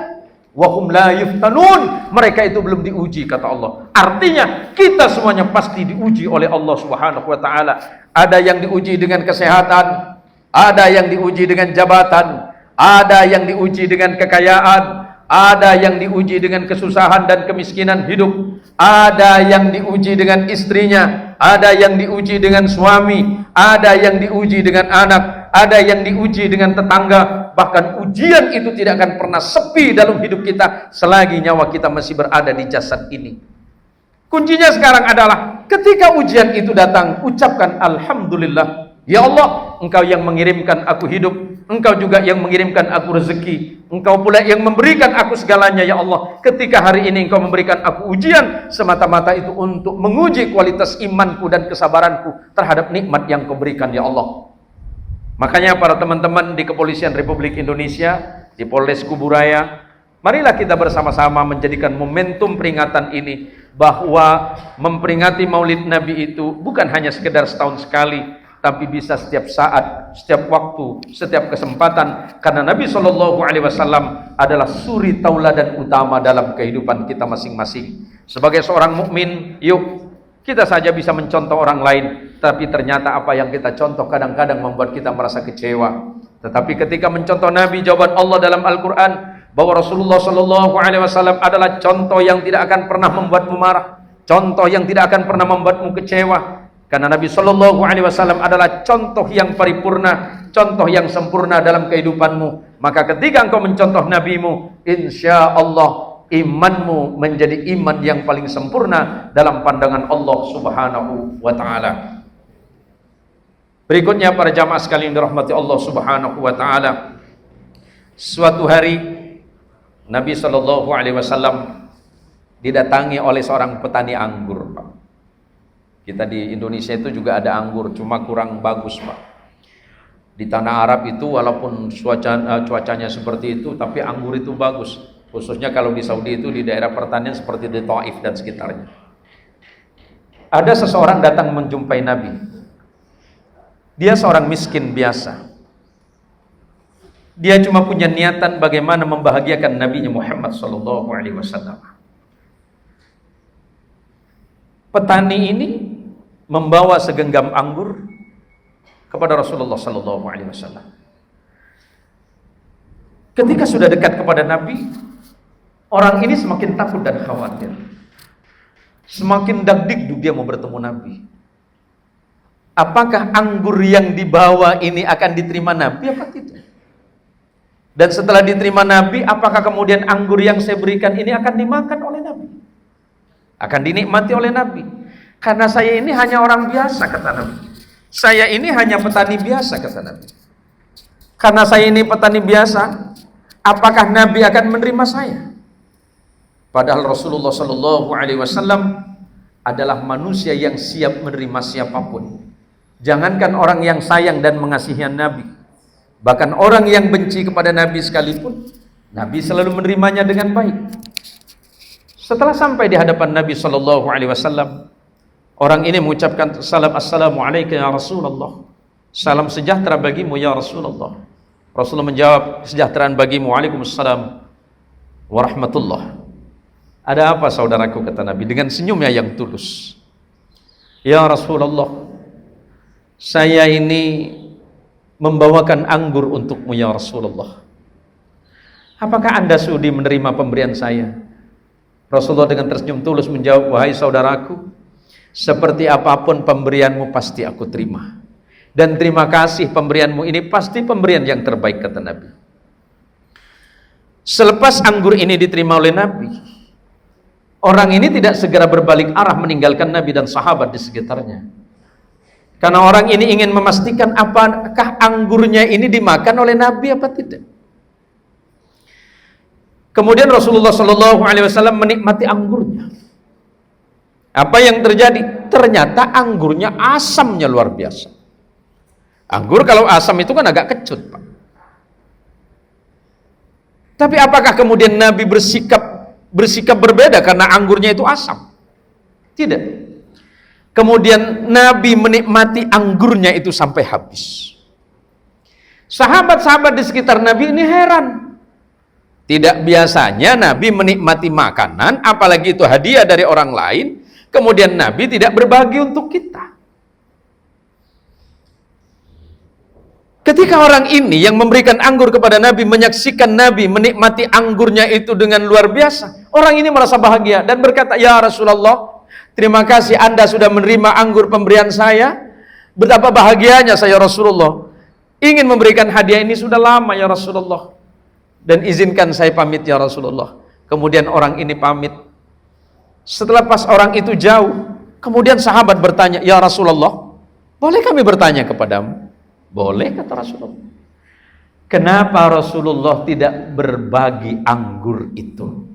Wahum la yuftanun, mereka itu belum diuji, kata Allah. Artinya kita semuanya pasti diuji oleh Allah Subhanahu wa Ta'ala. Ada yang diuji dengan kesehatan, ada yang diuji dengan jabatan, ada yang diuji dengan kekayaan, ada yang diuji dengan kesusahan dan kemiskinan hidup, ada yang diuji dengan istrinya, ada yang diuji dengan suami, ada yang diuji dengan anak, ada yang diuji dengan tetangga. Bahkan ujian itu tidak akan pernah sepi dalam hidup kita selagi nyawa kita masih berada di jasad ini. Kuncinya sekarang adalah ketika ujian itu datang, ucapkan alhamdulillah. Ya Allah, Engkau yang mengirimkan aku hidup, Engkau juga yang mengirimkan aku rezeki, Engkau pula yang memberikan aku segalanya. Ya Allah, ketika hari ini Engkau memberikan aku ujian, semata-mata itu untuk menguji kualitas imanku dan kesabaranku terhadap nikmat yang Kau berikan, ya Allah. Makanya para teman-teman di Kepolisian Republik Indonesia, di Polres Kuburaya, marilah kita bersama-sama menjadikan momentum peringatan ini, bahwa memperingati Maulid Nabi itu bukan hanya sekedar setahun sekali, tapi bisa setiap saat, setiap waktu, setiap kesempatan. Karena Nabi SAW adalah suri tauladan utama dalam kehidupan kita masing-masing. Sebagai seorang mukmin, yuk kita saja bisa mencontoh orang lain, tapi ternyata apa yang kita contoh kadang-kadang membuat kita merasa kecewa. Tetapi ketika mencontoh Nabi, jawaban Allah dalam Al-Quran bahwa Rasulullah SAW adalah contoh yang tidak akan pernah membuatmu marah, contoh yang tidak akan pernah membuatmu kecewa. Karena Nabi SAW adalah contoh yang paripurna, contoh yang sempurna dalam kehidupanmu. Maka ketika engkau mencontoh nabimu, insya Allah imanmu menjadi iman yang paling sempurna dalam pandangan Allah Subhanahu wa Ta'ala. Berikutnya para jamaah sekalian dirahmati Allah Subhanahu wa Ta'ala, suatu hari Nabi SAW didatangi oleh seorang petani anggur, Pak. Kita di Indonesia itu juga ada anggur, cuma kurang bagus, Pak. Di tanah Arab itu walaupun cuacanya seperti itu, tapi anggur itu bagus. Khususnya kalau di Saudi itu di daerah pertanian seperti di Taif dan sekitarnya. Ada seseorang datang menjumpai Nabi. Dia seorang miskin biasa. Dia cuma punya niatan bagaimana membahagiakan Nabi Muhammad SAW. Petani ini membawa segenggam anggur kepada Rasulullah SAW. Ketika sudah dekat kepada Nabi, orang ini semakin takut dan khawatir. Semakin dagdikduk dia mau bertemu Nabi. Apakah anggur yang dibawa ini akan diterima Nabi apa tidak? Dan setelah diterima Nabi, apakah kemudian anggur yang saya berikan ini akan dimakan oleh Nabi? Akan dinikmati oleh Nabi? Karena saya ini hanya orang biasa, kata Nabi. Saya ini hanya petani biasa, kata Nabi. Karena saya ini petani biasa, apakah Nabi akan menerima saya? Padahal Rasulullah SAW adalah manusia yang siap menerima siapapun. Jangankan orang yang sayang dan mengasihi Nabi, bahkan orang yang benci kepada Nabi sekalipun, Nabi selalu menerimanya dengan baik. Setelah sampai di hadapan Nabi Shallallahu Alaihi Wasallam, orang ini mengucapkan salam, assalamualaikum ya Rasulullah, salam sejahtera bagimu ya Rasulullah. Rasulullah menjawab, kesejahteraan bagimu. Waalaikumsalam warahmatullah. Ada apa saudaraku, kata Nabi dengan senyumnya yang tulus. Ya Rasulullah, saya ini membawakan anggur untukmu ya Rasulullah. Apakah Anda sudi menerima pemberian saya? Rasulullah dengan tersenyum tulus menjawab, wahai saudaraku, seperti apapun pemberianmu pasti aku terima. Dan terima kasih, pemberianmu ini pasti pemberian yang terbaik, kata Nabi. Selepas anggur ini diterima oleh Nabi, orang ini tidak segera berbalik arah meninggalkan Nabi dan sahabat di sekitarnya. Karena orang ini ingin memastikan apakah anggurnya ini dimakan oleh Nabi apa tidak. Kemudian Rasulullah Shallallahu Alaihi Wasallam menikmati anggurnya. Apa yang terjadi? Ternyata anggurnya asamnya luar biasa. Anggur kalau asam itu kan agak kecut, Pak. Tapi apakah kemudian Nabi bersikap berbeda karena anggurnya itu asam? Tidak. Kemudian Nabi menikmati anggurnya itu sampai habis. Sahabat-sahabat di sekitar Nabi ini heran. Tidak biasanya Nabi menikmati makanan, apalagi itu hadiah dari orang lain, kemudian Nabi tidak berbagi untuk kita. Ketika orang ini yang memberikan anggur kepada Nabi, menyaksikan Nabi menikmati anggurnya itu dengan luar biasa, orang ini merasa bahagia dan berkata, ya Rasulullah, terima kasih Anda sudah menerima anggur pemberian saya. Betapa bahagianya saya Rasulullah. Ingin memberikan hadiah ini sudah lama ya Rasulullah. Dan izinkan saya pamit ya Rasulullah. Kemudian orang ini pamit. Setelah pas orang itu jauh, kemudian sahabat bertanya, ya Rasulullah, boleh kami bertanya kepadamu? Boleh, kata Rasulullah. Kenapa Rasulullah tidak berbagi anggur itu?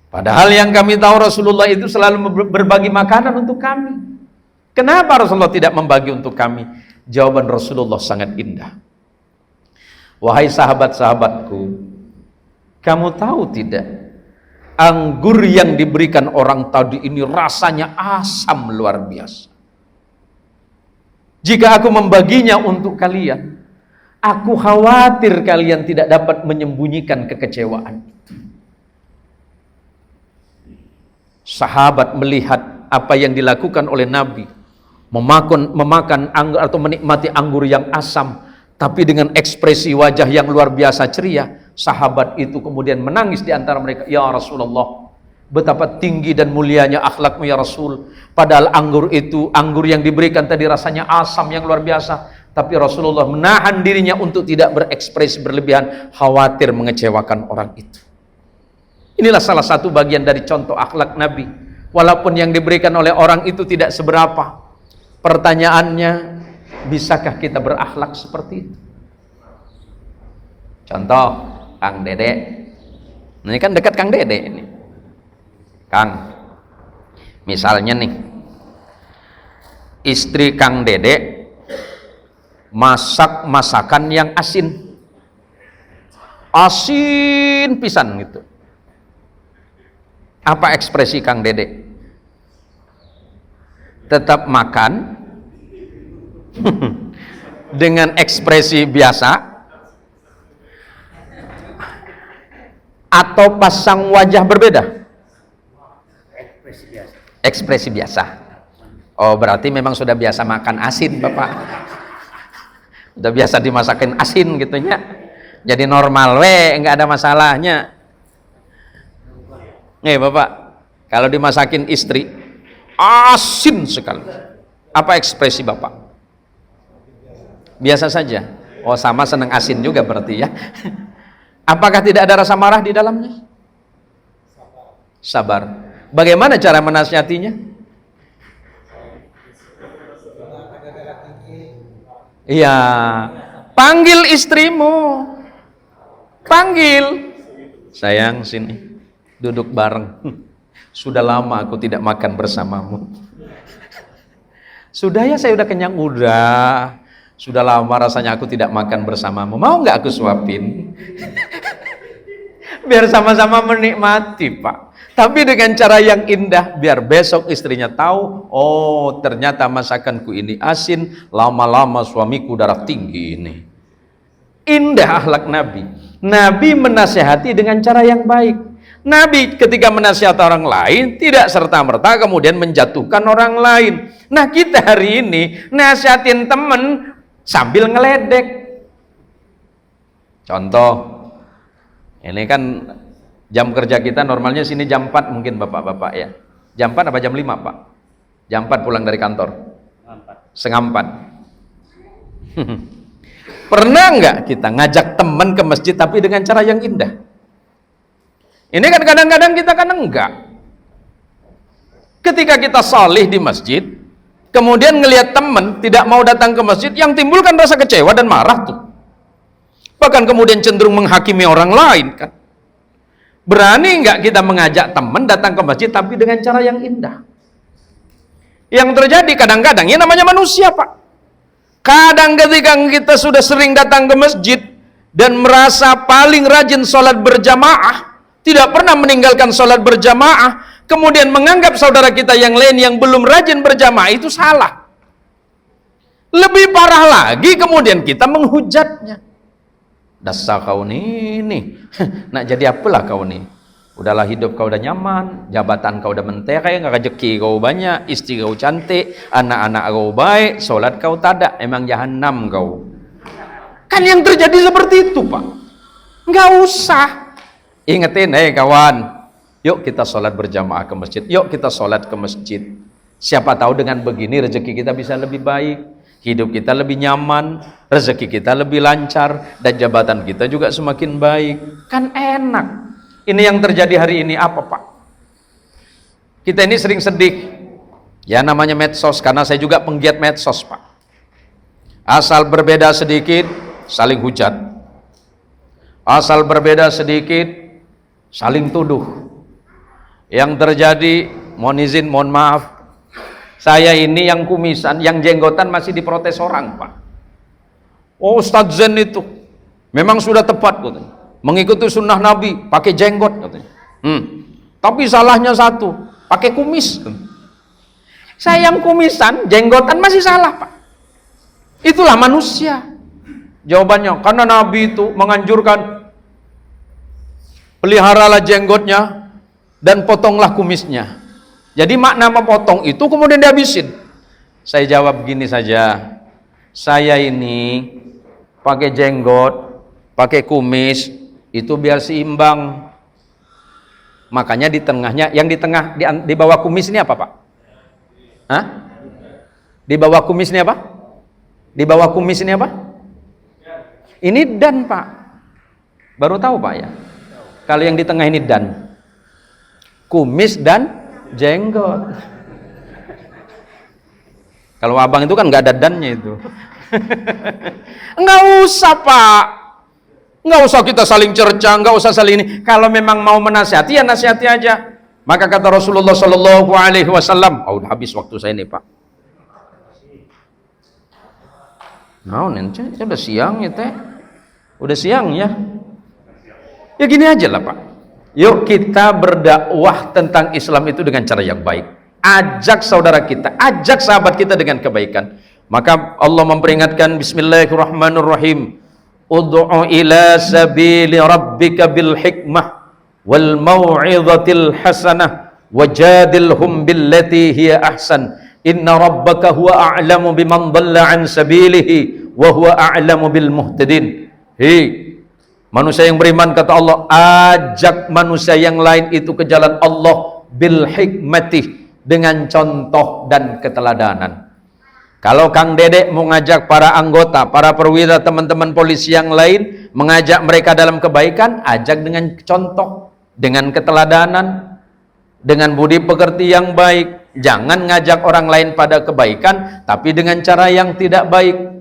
Padahal yang kami tahu Rasulullah itu selalu berbagi makanan untuk kami. Kenapa Rasulullah tidak membagi untuk kami? Jawaban Rasulullah sangat indah. Wahai sahabat-sahabatku, kamu tahu tidak, anggur yang diberikan orang tadi ini rasanya asam luar biasa. Jika aku membaginya untuk kalian, aku khawatir kalian tidak dapat menyembunyikan kekecewaan itu. Sahabat melihat apa yang dilakukan oleh Nabi, memakan anggur atau menikmati anggur yang asam, tapi dengan ekspresi wajah yang luar biasa ceria. Sahabat itu kemudian menangis di antara mereka, ya Rasulullah, betapa tinggi dan mulianya akhlakmu ya Rasul. Padahal anggur itu, anggur yang diberikan tadi rasanya asam yang luar biasa, tapi Rasulullah menahan dirinya untuk tidak berekspresi berlebihan, khawatir mengecewakan orang itu. Inilah salah satu bagian dari contoh akhlak Nabi. Walaupun yang diberikan oleh orang itu tidak seberapa, pertanyaannya, bisakah kita berakhlak seperti itu? Contoh, Kang Dede. Ini kan dekat Kang Dede ini. Kang, misalnya nih, istri Kang Dede masak masakan yang asin pisan gitu. Apa ekspresi Kang Dede? Tetap makan dengan ekspresi biasa atau pasang wajah berbeda? Ekspresi biasa. Oh, berarti memang sudah biasa makan asin, Bapak. Sudah biasa dimasakin asin gitu ya. Jadi normal enggak ada masalahnya. Nih, Bapak, kalau dimasakin istri asin sekali, apa ekspresi Bapak? Biasa saja. Oh, sama senang asin juga berarti ya. Apakah tidak ada rasa marah di dalamnya? Sabar. Bagaimana cara menasihatinya? Iya, panggil istrimu, panggil, sayang sini, duduk bareng. Sudah lama aku tidak makan bersamamu. Sudah ya, saya udah kenyang. Udah. Sudah lama rasanya aku tidak makan bersamamu. Mau nggak aku suapin? Biar sama-sama menikmati, Pak. Tapi dengan cara yang indah, biar besok istrinya tahu, oh ternyata masakanku ini asin, lama-lama suamiku darah tinggi ini. Indah akhlak Nabi. Nabi menasihati dengan cara yang baik. Nabi ketika menasihati orang lain tidak serta-merta kemudian menjatuhkan orang lain. Nah, kita hari ini nasihatin temen sambil ngeledek. Contoh, ini kan jam kerja kita normalnya sini jam 4 mungkin bapak-bapak ya. Jam 4 apa jam 5 Pak? Jam 4 pulang dari kantor? Setengah 4. Pernah nggak kita ngajak teman ke masjid tapi dengan cara yang indah? Ini kan kadang-kadang kita kan enggak. Ketika kita salih di masjid, kemudian ngelihat teman tidak mau datang ke masjid, yang timbul kan rasa kecewa dan marah tuh. Bahkan kemudian cenderung menghakimi orang lain kan. Berani nggak kita mengajak teman datang ke masjid tapi dengan cara yang indah? Yang terjadi kadang-kadang, ya namanya manusia Pak. Kadang ketika kita sudah sering datang ke masjid dan merasa paling rajin sholat berjamaah, tidak pernah meninggalkan sholat berjamaah, kemudian menganggap saudara kita yang lain yang belum rajin berjamaah itu salah. Lebih parah lagi kemudian kita menghujatnya. Dasar kau ini, nak jadi apalah kau nih? Udahlah hidup kau udah nyaman, jabatan kau udah mentereng, rezeki kau banyak, istri kau cantik, anak-anak kau baik, sholat kau tada, emang jahanam kau. Kan yang terjadi seperti itu Pak. Nggak usah. Ingetin, kawan, yuk kita sholat berjamaah ke masjid, yuk kita sholat ke masjid. Siapa tahu dengan begini rezeki kita bisa lebih baik, hidup kita lebih nyaman, rezeki kita lebih lancar, dan jabatan kita juga semakin baik. Kan enak. Ini yang terjadi hari ini apa Pak? Kita ini sering sedih. Ya namanya medsos, karena saya juga penggiat medsos Pak. Asal berbeda sedikit, saling hujat. Asal berbeda sedikit, saling tuduh. Yang terjadi, mohon izin, mohon maaf, saya ini yang kumisan, yang jenggotan masih diprotes orang Pak. Oh Ustadz Zen itu memang sudah tepat katanya, mengikuti sunnah Nabi pakai jenggot katanya. Tapi salahnya satu, pakai kumis. Saya yang kumisan, jenggotan masih salah Pak. Itulah manusia. Jawabannya, karena Nabi itu menganjurkan peliharalah jenggotnya dan potonglah kumisnya. Jadi makna memotong itu kemudian dihabisin. Saya jawab begini saja, saya ini pakai jenggot, pakai kumis itu biar seimbang. Makanya di tengahnya, yang di tengah, di bawah kumis ini apa Pak? Hah? Di bawah kumis ini apa? Di bawah kumis ini apa? Ini dan Pak. Baru tahu Pak ya? Kalau yang di tengah ini dan. Kumis dan jenggot. Kalau abang itu kan nggak ada dannya itu. Nggak usah Pak. Nggak usah kita saling cerca, nggak usah saling ini. Kalau memang mau menasihati, ya nasihati aja. Maka kata Rasulullah Shallallahu Alaihi Wasallam, oh, udah habis waktu saya ini Pak. Nah, nanti udah siang ya teh. Udah siang ya. Ya gini aja lah Pak. Yuk kita berdakwah tentang Islam itu dengan cara yang baik. Ajak saudara kita, ajak sahabat kita dengan kebaikan. Maka Allah memperingatkan, Bismillahirrahmanirrahim. Ud'u ila sabili rabbika bil hikmah wal mau'izatil hasanah wajadilhum billati hiya ahsan. Inna rabbaka huwa a'lamu biman dhalla an sabilihi wa huwa a'lamu bil muhtadin. Hei manusia yang beriman, kata Allah, ajak manusia yang lain itu ke jalan Allah bil hikmati, dengan contoh dan keteladanan. Kalau Kang Dedek mau ngajak para anggota, para perwira, teman-teman polisi yang lain, mengajak mereka dalam kebaikan, ajak dengan contoh, dengan keteladanan, dengan budi pekerti yang baik. Jangan ngajak orang lain pada kebaikan tapi dengan cara yang tidak baik.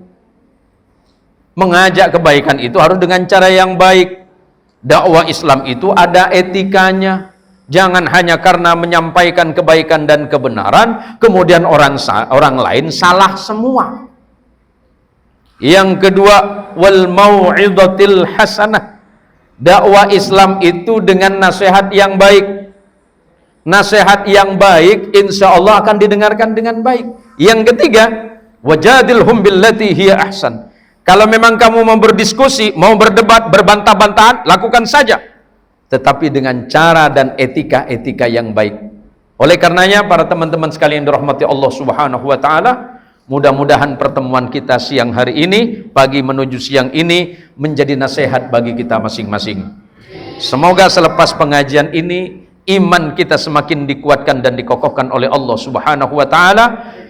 Mengajak kebaikan itu harus dengan cara yang baik. Dakwah Islam itu ada etikanya. Jangan hanya karena menyampaikan kebaikan dan kebenaran, kemudian orang lain salah semua. Yang kedua, wal mau'izatil hasanah. Dakwah Islam itu dengan nasihat yang baik. Nasihat yang baik insya Allah akan didengarkan dengan baik. Yang ketiga, wajadilhum billati hiya ahsan. Kalau memang kamu mau berdiskusi, mau berdebat, berbantah-bantahan, lakukan saja, tetapi dengan cara dan etika-etika yang baik. Oleh karenanya para teman-teman sekalian dirahmati Allah Subhanahu wa taala, mudah-mudahan pertemuan kita siang hari ini, pagi menuju siang ini, menjadi nasihat bagi kita masing-masing. Semoga selepas pengajian ini iman kita semakin dikuatkan dan dikokohkan oleh Allah Subhanahu wa taala,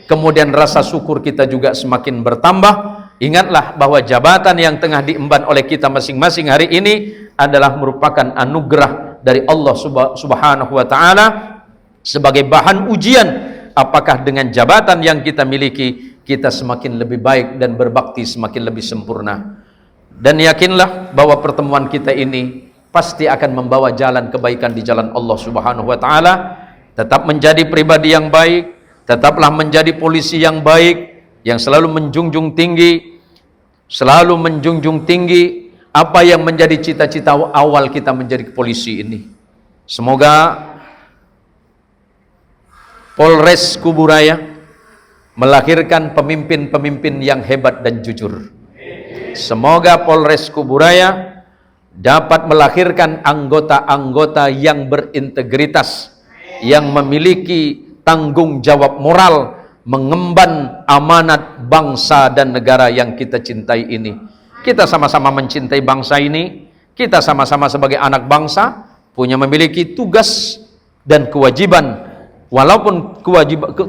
kemudian rasa syukur kita juga semakin bertambah. Ingatlah bahwa jabatan yang tengah diemban oleh kita masing-masing hari ini adalah merupakan anugerah dari Allah Subhanahu wa taala sebagai bahan ujian apakah dengan jabatan yang kita miliki kita semakin lebih baik dan berbakti semakin lebih sempurna. Dan yakinlah bahwa pertemuan kita ini pasti akan membawa jalan kebaikan di jalan Allah Subhanahu wa taala. Tetap menjadi pribadi yang baik, tetaplah menjadi polisi yang baik, yang selalu menjunjung tinggi apa yang menjadi cita-cita awal kita menjadi polisi ini. Semoga Polres Kuburaya melahirkan pemimpin-pemimpin yang hebat dan jujur. Semoga Polres Kuburaya dapat melahirkan anggota-anggota yang berintegritas, yang memiliki tanggung jawab moral, mengemban amanat bangsa dan negara yang kita cintai ini. Kita sama-sama mencintai bangsa ini, kita sama-sama sebagai anak bangsa memiliki tugas dan kewajiban. Walaupun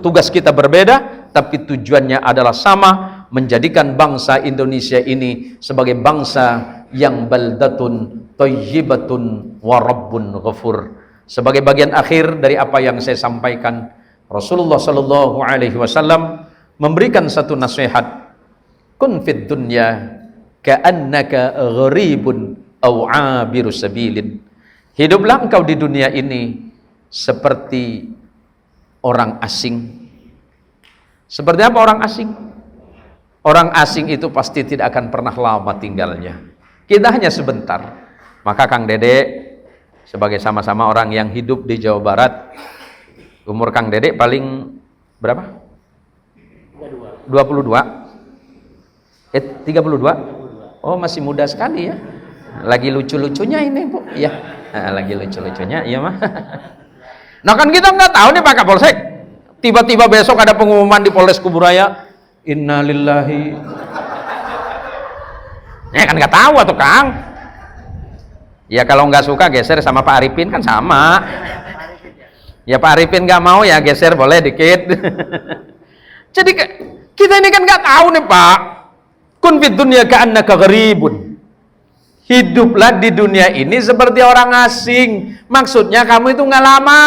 tugas kita berbeda, tapi tujuannya adalah sama, menjadikan bangsa Indonesia ini sebagai bangsa yang baldatun thayyibatun wa rabbun ghafur. Sebagai bagian akhir dari apa yang saya sampaikan, Rasulullah sallallahu alaihi wasallam memberikan satu nasihat, kun fid dunya ka'annaka gharibun aw 'abiru sabilin. Hiduplah engkau di dunia ini seperti orang asing. Seperti apa orang asing? Orang asing itu pasti tidak akan pernah lama tinggalnya. Kita hanya sebentar. Maka Kang Dede sebagai sama-sama orang yang hidup di Jawa Barat, umur Kang Dede paling berapa? 22. 32. Oh, masih muda sekali ya. Lagi lucu-lucunya ini, Bu. Ya, lagi lucu-lucunya, iya mah. Nah kan kita nggak tahu nih Pak Kapolsek. Tiba-tiba besok ada pengumuman di Polres Kuburaya, innalillahi. Ya kan nggak tahu tuh Kang. Ya kalau nggak suka geser sama Pak Arifin kan sama. Ya Pak Arifin nggak mau ya geser boleh dikit. Jadi kita ini kan nggak tahu nih Pak. Kun fid dunya ka'annaka gharibun. Hiduplah di dunia ini seperti orang asing. Maksudnya kamu itu nggak lama.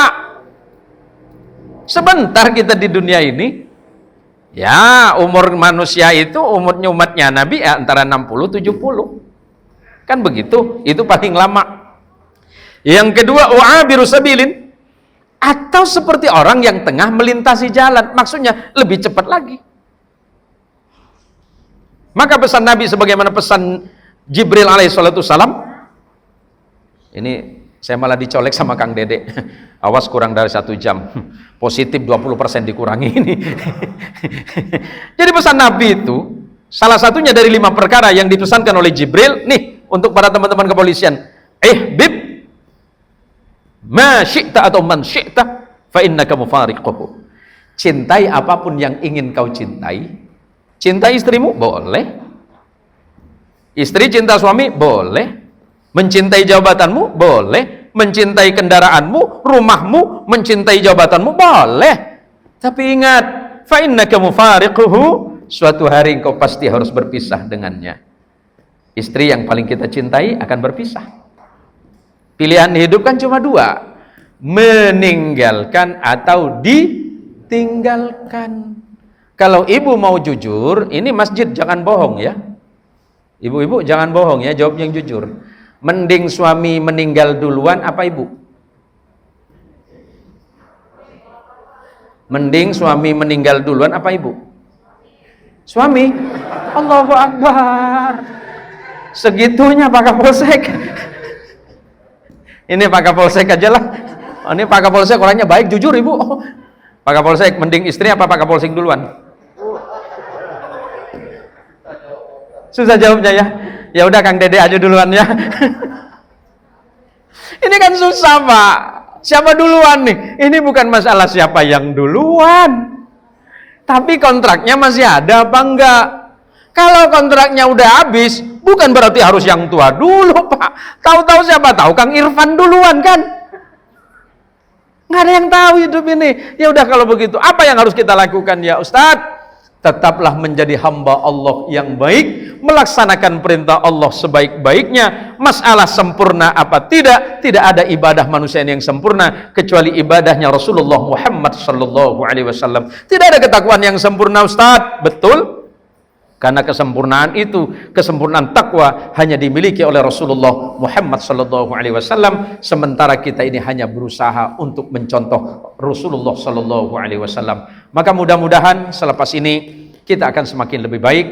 Sebentar kita di dunia ini. Ya, umur manusia itu umurnya umatnya Nabi ya, antara 60-70. Kan begitu, itu paling lama. Yang kedua, wa'abiru sabilin, atau seperti orang yang tengah melintasi jalan, maksudnya lebih cepat lagi. Maka pesan Nabi sebagaimana pesan Jibril alaihissalatu salam, ini saya malah dicolek sama Kang Dede, awas kurang dari 1 jam, positif 20% dikurangi ini. Jadi pesan Nabi itu salah satunya dari 5 perkara yang dipesankan oleh Jibril nih untuk para teman-teman kepolisian, ihbib ma syi'ta atau man syi'ta fa innaka mufariquhu. Cintai apapun yang ingin kau cintai. Cintai istrimu boleh, istri cinta suami boleh, mencintai jabatanmu boleh, mencintai kendaraanmu, rumahmu, mencintai jabatanmu boleh. Tapi ingat, fa innaka mufariquhu, suatu hari engkau pasti harus berpisah dengannya. Istri yang paling kita cintai akan berpisah. Pilihan hidup kan cuma 2, meninggalkan atau ditinggalkan. Kalau ibu mau jujur, ini masjid jangan bohong ya. Ibu-ibu jangan bohong ya, jawab yang jujur. Mending suami meninggal duluan apa ibu? Mending suami meninggal duluan apa ibu? Suami. Allahu Akbar. Segitunya Pak Kapolsek. Ini Pak Kapolsek aja lah. Ini Pak Kapolsek orangnya baik, jujur ibu. Pak Kapolsek, mending istri apa Pak Kapolsek duluan? Susah jawabnya ya. Ya udah Kang Dede aja duluan ya. Ini kan susah Pak. Siapa duluan nih? Ini bukan masalah siapa yang duluan, tapi kontraknya masih ada apa enggak. Kalau kontraknya udah habis, bukan berarti harus yang tua dulu Pak. Tahu-tahu siapa tahu Kang Irfan duluan kan? Nggak ada yang tahu hidup ini. Ya udah kalau begitu, apa yang harus kita lakukan ya Ustadz? Tetaplah menjadi hamba Allah yang baik, melaksanakan perintah Allah sebaik-baiknya. Masalah sempurna apa tidak ada ibadah manusia yang sempurna kecuali ibadahnya Rasulullah Muhammad sallallahu alaihi wasallam. Tidak ada ketakwaan yang sempurna Ustaz, betul? Karena kesempurnaan itu, kesempurnaan takwa hanya dimiliki oleh Rasulullah Muhammad sallallahu alaihi wasallam, sementara kita ini hanya berusaha untuk mencontoh Rasulullah sallallahu alaihi wasallam. Maka mudah-mudahan selepas ini kita akan semakin lebih baik,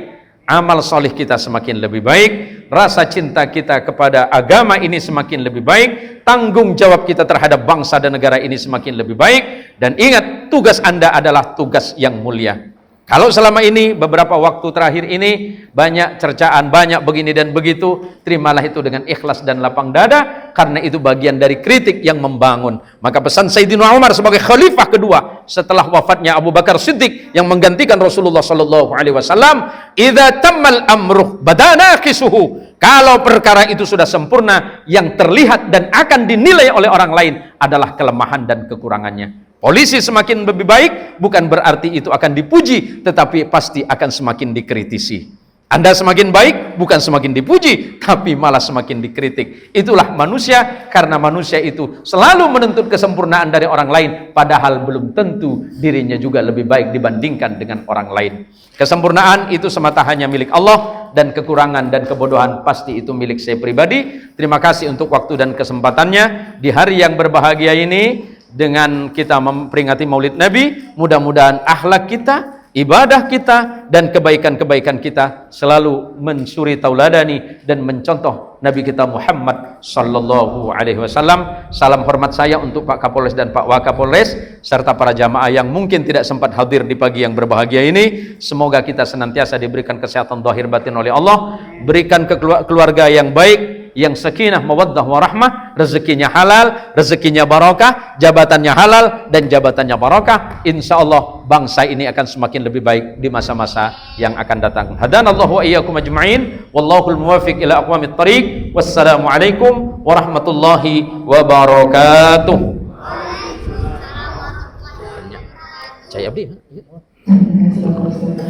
amal soleh kita semakin lebih baik, rasa cinta kita kepada agama ini semakin lebih baik, tanggung jawab kita terhadap bangsa dan negara ini semakin lebih baik. Dan ingat, tugas Anda adalah tugas yang mulia. Kalau selama ini, beberapa waktu terakhir ini, banyak cercaan, banyak begini dan begitu, terimalah itu dengan ikhlas dan lapang dada, karena itu bagian dari kritik yang membangun. Maka pesan Sayyidina Umar sebagai khalifah kedua, setelah wafatnya Abu Bakar Siddiq, yang menggantikan Rasulullah SAW, idza tammal amruh badana kisuhu. Kalau perkara itu sudah sempurna, yang terlihat dan akan dinilai oleh orang lain adalah kelemahan dan kekurangannya. Polisi semakin lebih baik bukan berarti itu akan dipuji, tetapi pasti akan semakin dikritisi. Anda semakin baik bukan semakin dipuji, tapi malah semakin dikritik. Itulah manusia, karena manusia itu selalu menuntut kesempurnaan dari orang lain, padahal belum tentu dirinya juga lebih baik dibandingkan dengan orang lain. Kesempurnaan itu semata hanya milik Allah, dan kekurangan dan kebodohan pasti itu milik saya pribadi. Terima kasih untuk waktu dan kesempatannya di hari yang berbahagia ini. Dengan kita memperingati Maulid Nabi, mudah-mudahan akhlak kita, ibadah kita, dan kebaikan-kebaikan kita selalu mensuri tauladani dan mencontoh Nabi kita Muhammad sallallahu alaihi wasallam. Salam hormat saya untuk Pak Kapolres dan Pak Wakapolres serta para jamaah yang mungkin tidak sempat hadir di pagi yang berbahagia ini. Semoga kita senantiasa diberikan kesehatan zahir batin oleh Allah, berikan keluarga yang baik, yang sakinah, mawaddah, warahmah, rezekinya halal, rezekinya barakah, jabatannya halal dan jabatannya barakah. Insya Allah bangsa ini akan semakin lebih baik di masa-masa yang akan datang. Hadanallahu wa iyyakum ajma'in, wallahul muwaffiq ila aqwamit thariq. Wassalamualaikum warahmatullahi wabarakatuh. Saya abdi.